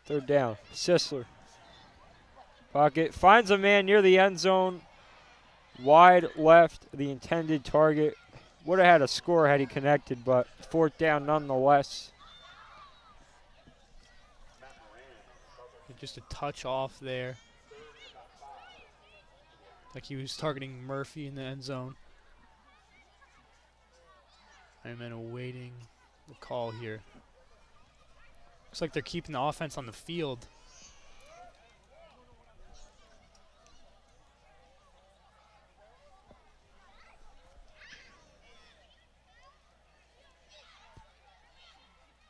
Third down. Sisler. Pocket. Finds a man near the end zone. Wide left, the intended target. Would have had a score had he connected, but 4th down nonetheless. Just a touch off there. Like he was targeting Murphy in the end zone. And then awaiting the call here. Looks like they're keeping the offense on the field.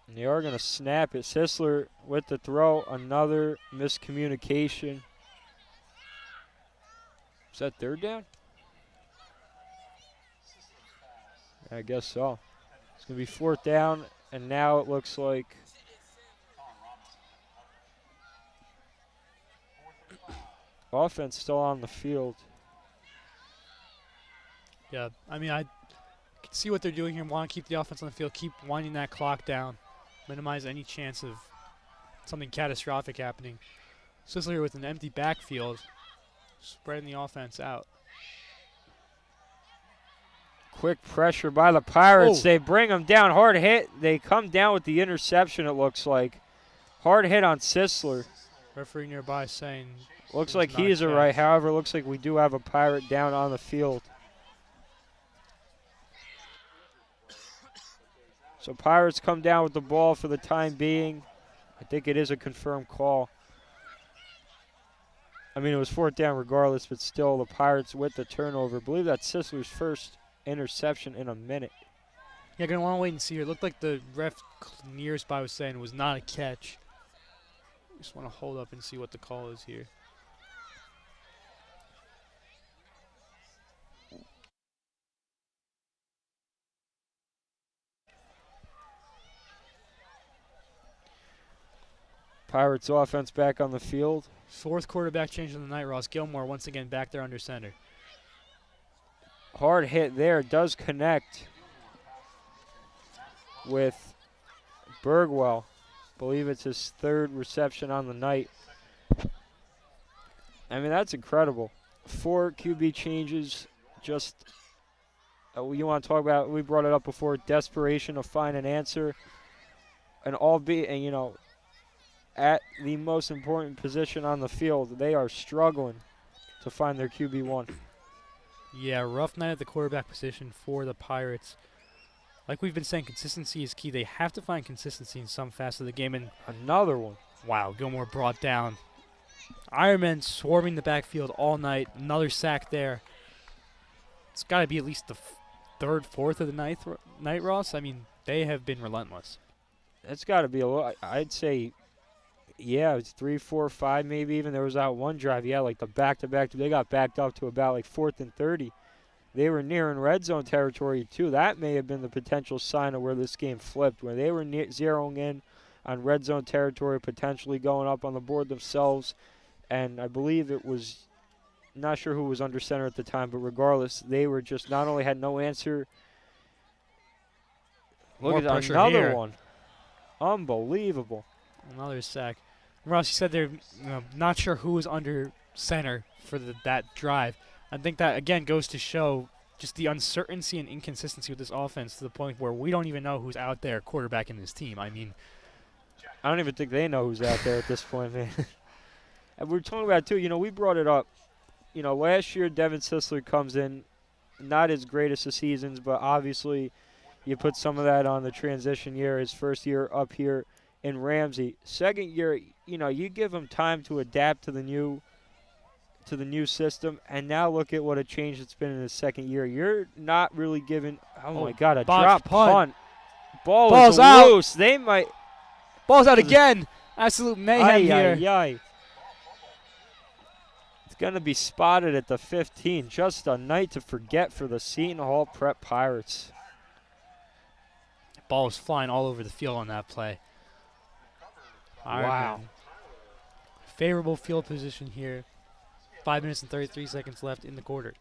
And they are going to snap it. Sisler with the throw. Another miscommunication. Is that 3rd down? I guess so. It's going to be 4th down, and now it looks like offense still on the field. Yeah, I mean, I can see what they're doing here. Want to keep the offense on the field, keep winding that clock down, minimize any chance of something catastrophic happening. Sicily with an empty backfield, spreading the offense out. Quick pressure by the Pirates. Oh. They bring them down. Hard hit. They come down with the interception, it looks like. Hard hit on Sisler. Referee nearby saying Looks it was like not a he's catch. right. However, it looks like we do have a Pirate down on the field. So Pirates come down with the ball for the time being. I think it is a confirmed call. I mean, it was fourth down regardless, but still the Pirates with the turnover. I believe that's Sisler's first interception in a minute. Yeah, gonna want to wait and see here. It looked like the ref nearby was saying it was not a catch. Just want to hold up and see what the call is here. Pirates offense back on the field. Fourth quarterback change of the night. Ross Gilmore once again back there under center. Hard hit there. Does connect with Bergwell. Believe it's his third reception on the night. I mean, that's incredible. 4 QB changes. Just, you want to talk about, we brought it up before, desperation to find an answer. And albeit, and you know, at the most important position on the field, they are struggling to find their QB1. Yeah, rough night at the quarterback position for the Pirates. Like we've been saying, consistency is key. They have to find consistency in some facet of the game. And Another one. wow, Gilmore brought down. Ironman swarming the backfield all night. Another sack there. It's got to be at least the third, fourth of the night, Ross. I mean, they have been relentless. It's got to be a lot. I'd say, yeah, it's 3, 4, 5 maybe even. There was that one drive, yeah, like the back-to-back. They got backed up to about like 4th and 30. They were near in red zone territory too. That may have been the potential sign of where this game flipped, where they were zeroing in on red zone territory, potentially going up on the board themselves. And I believe it was, not sure who was under center at the time, but regardless, they were just not only had no answer. Look More at pressure another here. one. Unbelievable. Another sack. Ross, you said they're not sure who was under center for that drive. I think that, again, goes to show just the uncertainty and inconsistency with this offense to the point where we don't even know who's out there quarterbacking this team. I mean, I don't even think they know who's out there at this point, man. And we're talking about, too, you know, we brought it up. You know, last year, Devin Sisler comes in, not as great as the seasons, but obviously you put some of that on the transition year, his first year up here in Ramsey. Second year, you know, you give him time to adapt to the new system, and now look at what a change it's been in his second year. You're not really giving, oh my God, a drop punt. Ball's out. loose. They might. Ball's out again. Absolute mayhem here. Ay. It's going to be spotted at the 15. Just a night to forget for the Seton Hall Prep Pirates. Ball was flying all over the field on that play. Wow. Favorable field position here. 5 minutes and 33 seconds left in the quarter.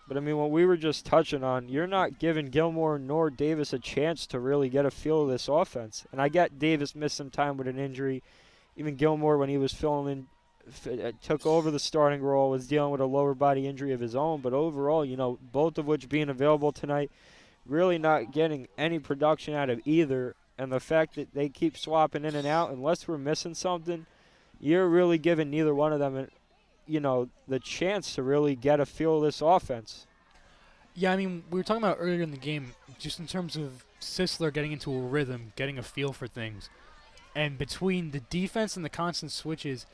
But, I mean, what we were just touching on, you're not giving Gilmore nor Davis a chance to really get a feel of this offense. And I get Davis missed some time with an injury. Even Gilmore, when he was filling in, took over the starting role, was dealing with a lower body injury of his own. But overall, you know, both of which being available tonight, really not getting any production out of either. And the fact that they keep swapping in and out, unless we're missing something, you're really giving neither one of them, you know, the chance to really get a feel of this offense. Yeah, I mean, we were talking about earlier in the game, just in terms of Sisler getting into a rhythm, getting a feel for things. And between the defense and the constant switches,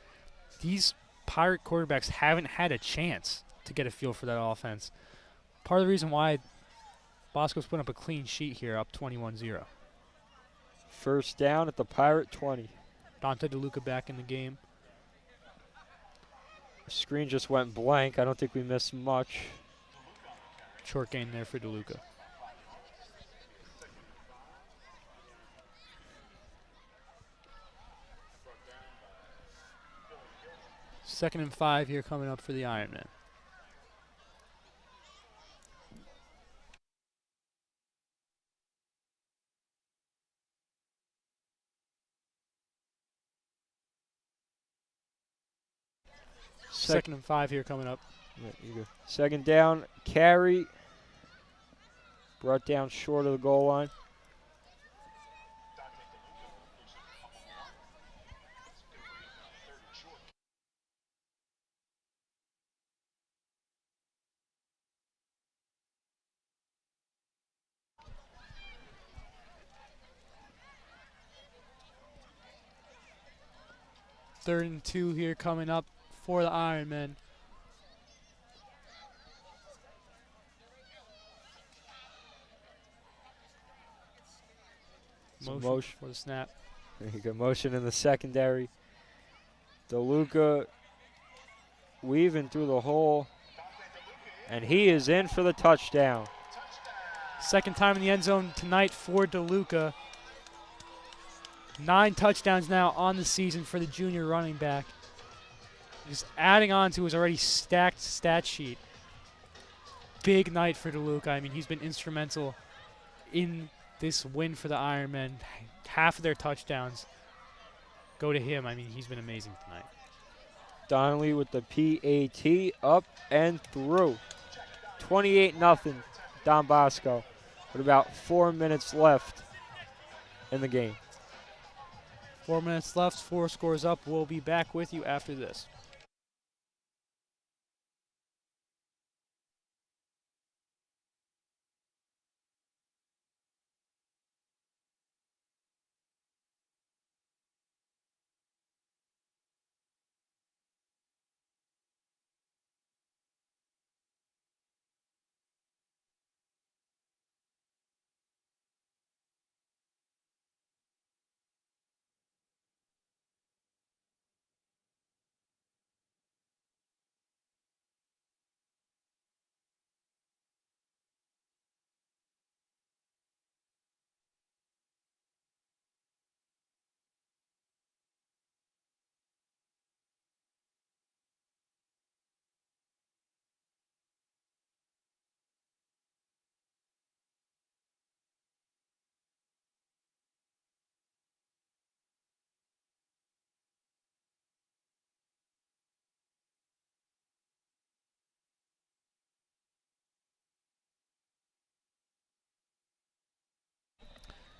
these Pirate quarterbacks haven't had a chance to get a feel for that offense. Part of the reason why Bosco's putting up a clean sheet here, up 21-0. First down at the Pirate 20. Dante DeLuca back in the game. Screen just went blank. I don't think we missed much. Short gain there for DeLuca. Second and 5 here coming up for the Ironmen. Second and 5 here coming up. Yeah, you go. Second down, carry. Brought down short of the goal line. Third and 2 here coming up for the Ironmen. Motion for the snap. There you go. Motion in the secondary. DeLuca weaving through the hole. And he is in for the touchdown. Second time in the end zone tonight for DeLuca. 9 touchdowns now on the season for the junior running back. Just adding on to his already stacked stat sheet. Big night for DeLuca. I mean, he's been instrumental in this win for the Ironmen. Half of their touchdowns go to him. I mean, he's been amazing tonight. Donnelly with the PAT up and through. 28-0 Don Bosco with about 4 minutes left in the game. 4 minutes left, 4 scores up. We'll be back with you after this.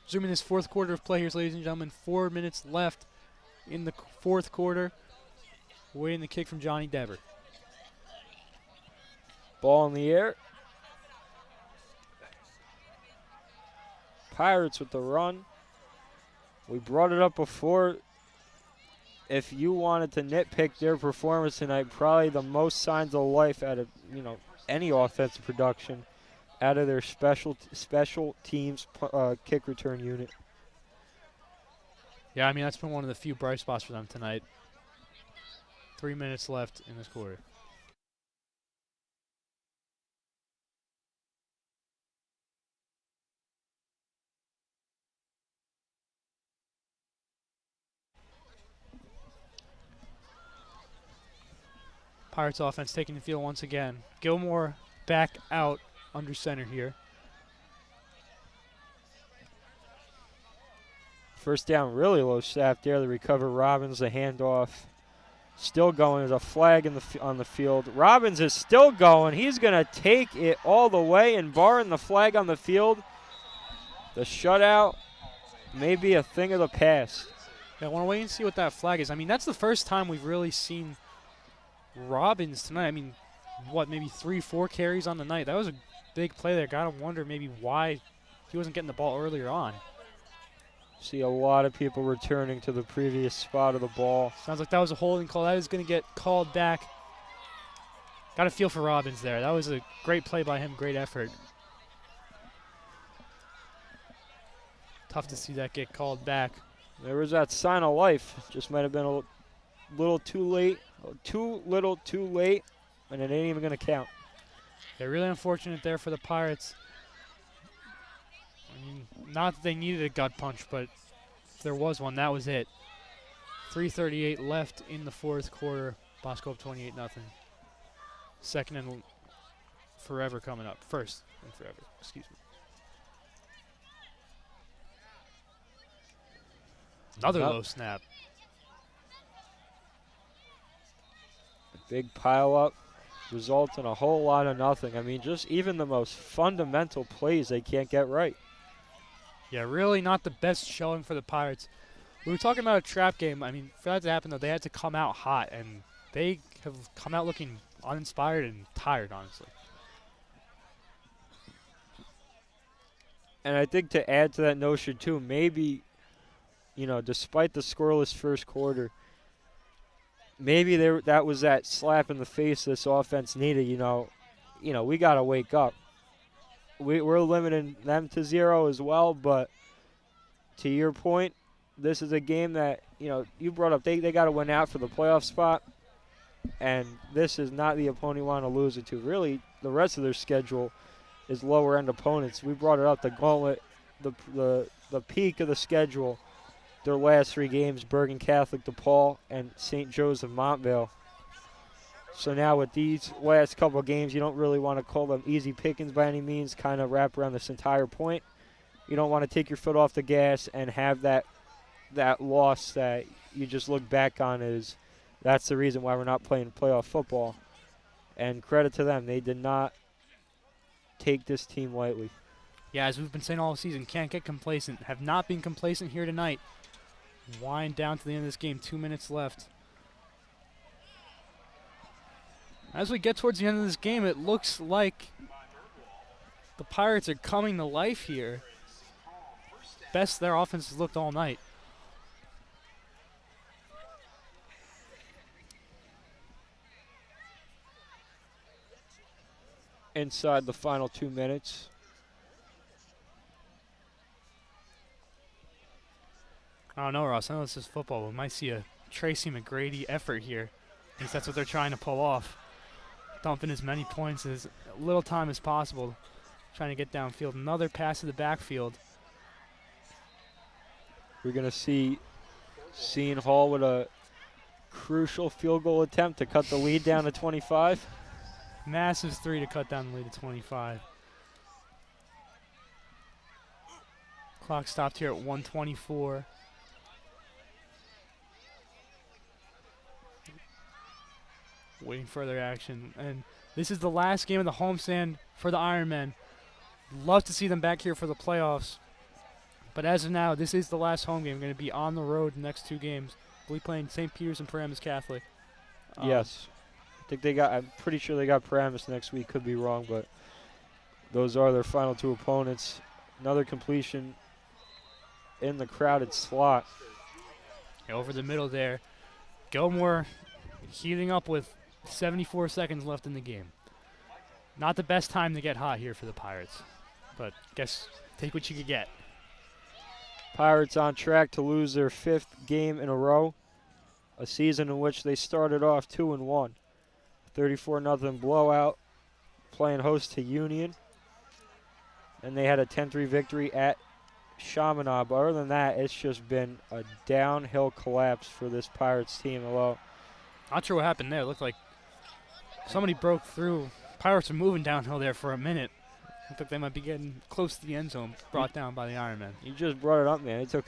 Resuming this fourth quarter of play here, ladies and gentlemen. 4 minutes left in the fourth quarter. Waiting the kick from Johnny Dever. Ball in the air. Pirates with the run. We brought it up before. If you wanted to nitpick their performance tonight, probably the most signs of life out of any offensive production out of their special teams kick return unit. Yeah, I mean, that's been one of the few bright spots for them tonight. 3 minutes left in this quarter. Pirates offense taking the field once again. Gilmore back out under center here. First down, really low snap there. The recover Robbins, the handoff. Still going. There's a flag on the field. Robbins is still going. He's going to take it all the way, and barring the flag on the field, the shutout may be a thing of the past. Yeah, I want to wait and see what that flag is. I mean, that's the first time we've really seen Robbins tonight. I mean, what, maybe 3-4 carries on the night. That was a big play there. Gotta wonder maybe why he wasn't getting the ball earlier on. See a lot of people returning to the previous spot of the ball. Sounds like that was a holding call. That is going to get called back. Got a feel for Robbins there. That was a great play by him. Great effort. Tough to see that get called back. There was that sign of life. Just might have been a little too late. Too little, too late, and it ain't even going to count. Yeah, really unfortunate there for the Pirates. I mean, not that they needed a gut punch, but if there was one, that was it. 3:38 left in the fourth quarter. Bosco up 28-0. Second and forever coming up. First and forever, excuse me. Another low snap. Big pile up results in a whole lot of nothing. I mean, just even the most fundamental plays they can't get right. Yeah, really not the best showing for the Pirates. We were talking about a trap game. I mean, for that to happen, though, they had to come out hot, and they have come out looking uninspired and tired, honestly. And I think to add to that notion, too, maybe, despite the scoreless first quarter, maybe that was that slap in the face this offense needed. We got to wake up. We're limiting them to 0 as well, but to your point, this is a game that, you brought up. They got to win out for the playoff spot, and this is not the opponent you want to lose it to. Really, the rest of their schedule is lower-end opponents. We brought it up, the gauntlet, the peak of the schedule, their last 3 games, Bergen Catholic, DePaul, and St. Joe's of Montvale. So now with these last couple of games, you don't really want to call them easy pickings by any means, kind of wrap around this entire point. You don't want to take your foot off the gas and have that loss that you just look back on as that's the reason why we're not playing playoff football. And credit to them, they did not take this team lightly. Yeah, as we've been saying all season, can't get complacent. Have not been complacent here tonight. Wind down to the end of this game, 2 minutes left. As we get towards the end of this game, it looks like the Pirates are coming to life here. Best their offense has looked all night. Inside the final 2 minutes. I don't know, Ross. I know this is football. We might see a Tracy McGrady effort here. At least that's what they're trying to pull off. Dumping as many points as little time as possible. Trying to get downfield. Another pass to the backfield. We're going to see Seton Hall with a crucial field goal attempt to cut the lead down to 25. Massive 3 to cut down the lead to 25. Clock stopped here at 1:24. Waiting further action. And this is the last game of the homestand for the Ironmen. Love to see them back here for the playoffs. But as of now, this is the last home game. Going to be on the road the next 2 games. We'll be playing St. Peter's and Paramus Catholic. Yes. I'm pretty sure they got Paramus next week. Could be wrong, but those are their final 2 opponents. Another completion in the crowded slot. Over the middle there. Gilmore heating up with 74 seconds left in the game. Not the best time to get hot here for the Pirates, but guess take what you could get. Pirates on track to lose their 5th game in a row, a season in which they started off 2-1. 34-0 blowout, playing host to Union, and they had a 10-3 victory at Chaminade. But other than that, it's just been a downhill collapse for this Pirates team. Although, not sure what happened there. It looked like somebody broke through. Pirates are moving downhill there for a minute. Looked like they might be getting close to the end zone, brought down by the Ironmen. You just brought it up, man. It took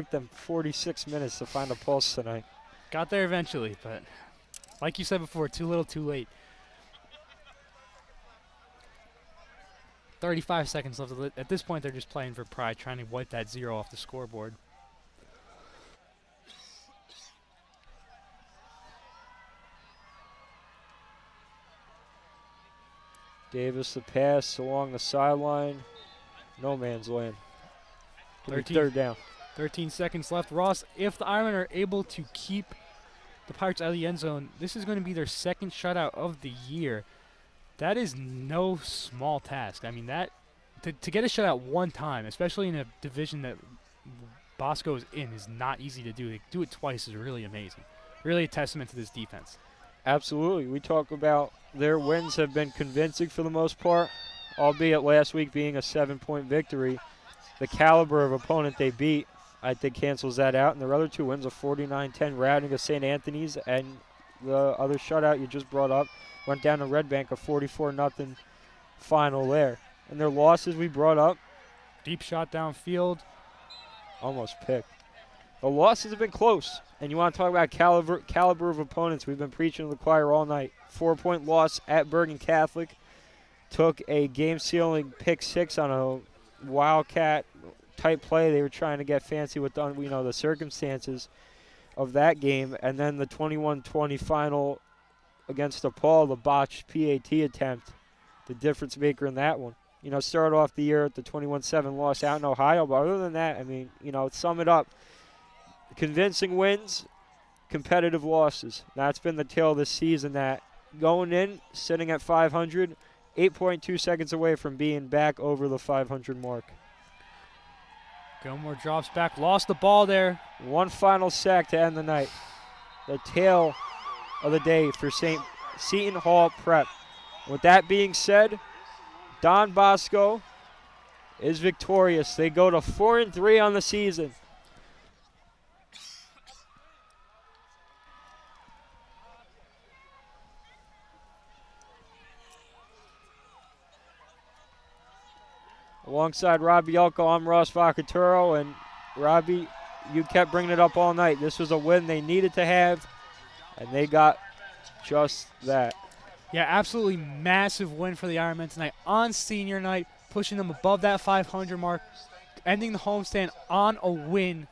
them 46 minutes to find a pulse tonight. Got there eventually, but like you said before, too little, too late. 35 seconds left. At this point, they're just playing for pride, trying to wipe that 0 off the scoreboard. Davis the pass along the sideline. No man's land. 3rd down. 13 seconds left. Ross, if the Ironmen are able to keep the Pirates out of the end zone, this is going to be their 2nd shutout of the year. That is no small task. I mean, that to get a shutout one time, especially in a division that Bosco is in, is not easy to do. To do it twice is really amazing. Really a testament to this defense. Absolutely. We talk about their wins have been convincing for the most part, albeit last week being a 7-point victory. The caliber of opponent they beat, I think, cancels that out. And their other 2 wins, a 49-10 routing of St. Anthony's, and the other shutout you just brought up went down to Red Bank, a 44-0 final there. And their losses we brought up. Deep shot downfield. Almost picked. The losses have been close. And you want to talk about caliber of opponents. We've been preaching to the choir all night. 4-point loss at Bergen Catholic. Took a game-sealing pick 6 on a Wildcat-type play. They were trying to get fancy with the circumstances of that game. And then the 21-20 final against DePaul, the botched PAT attempt, the difference maker in that one. Started off the year at the 21-7 loss out in Ohio. But other than that, sum it up. Convincing wins, competitive losses. That's been the tale this season. That going in, sitting at 500, 8.2 seconds away from being back over the 500 mark. Gilmore drops back, lost the ball there. One final sack to end the night. The tale of the day for Seton Hall Prep. With that being said, Don Bosco is victorious. They go to 4-3 on the season. Alongside Robbie Elko, I'm Ross Vacaturo, and Robbie, you kept bringing it up all night. This was a win they needed to have, and they got just that. Yeah, absolutely massive win for the Ironmen tonight on senior night, pushing them above that 500 mark, ending the homestand on a win.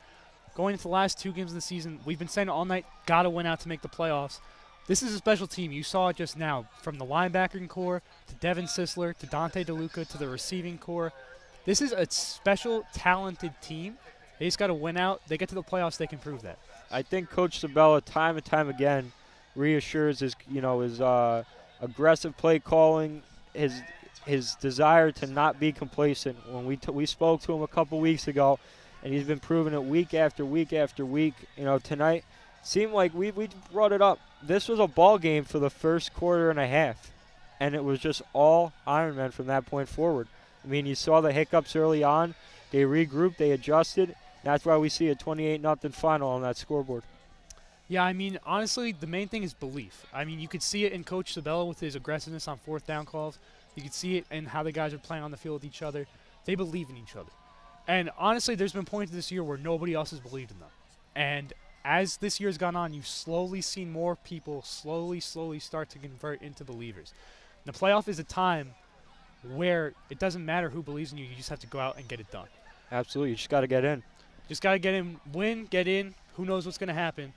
Going into the last 2 games of the season, we've been saying all night, got to win out to make the playoffs. This is a special team. You saw it just now, from the linebacking core to Devin Sisler to Dante DeLuca to the receiving core. This is a special, talented team. They just got to win out. They get to the playoffs, they can prove that. I think Coach Sabella, time and time again, reassures his aggressive play calling, his desire to not be complacent. When we spoke to him a couple weeks ago, and he's been proving it week after week after week. Tonight seemed like we brought it up. This was a ball game for the first quarter and a half, and it was just all Ironmen from that point forward. You saw the hiccups early on. They regrouped, they adjusted. That's why we see a 28-0 final on that scoreboard. Yeah, honestly, the main thing is belief. You could see it in Coach Sabella with his aggressiveness on 4th down calls. You could see it in how the guys are playing on the field with each other. They believe in each other. And honestly, there's been points this year where nobody else has believed in them. And as this year's gone on, you've slowly seen more people slowly start to convert into believers. The playoff is a time where it doesn't matter who believes in you. You just have to go out and get it done. Absolutely. You just got to get in. Just got to get in, win, get in. Who knows what's going to happen.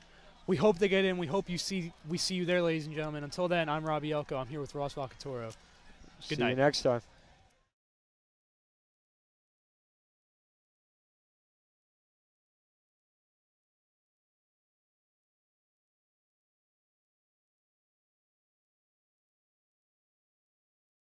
We hope they get in. We hope we see you there, ladies and gentlemen. Until then, I'm Robbie Elko. I'm here with Ross Vacaturo. Good night. See you next time.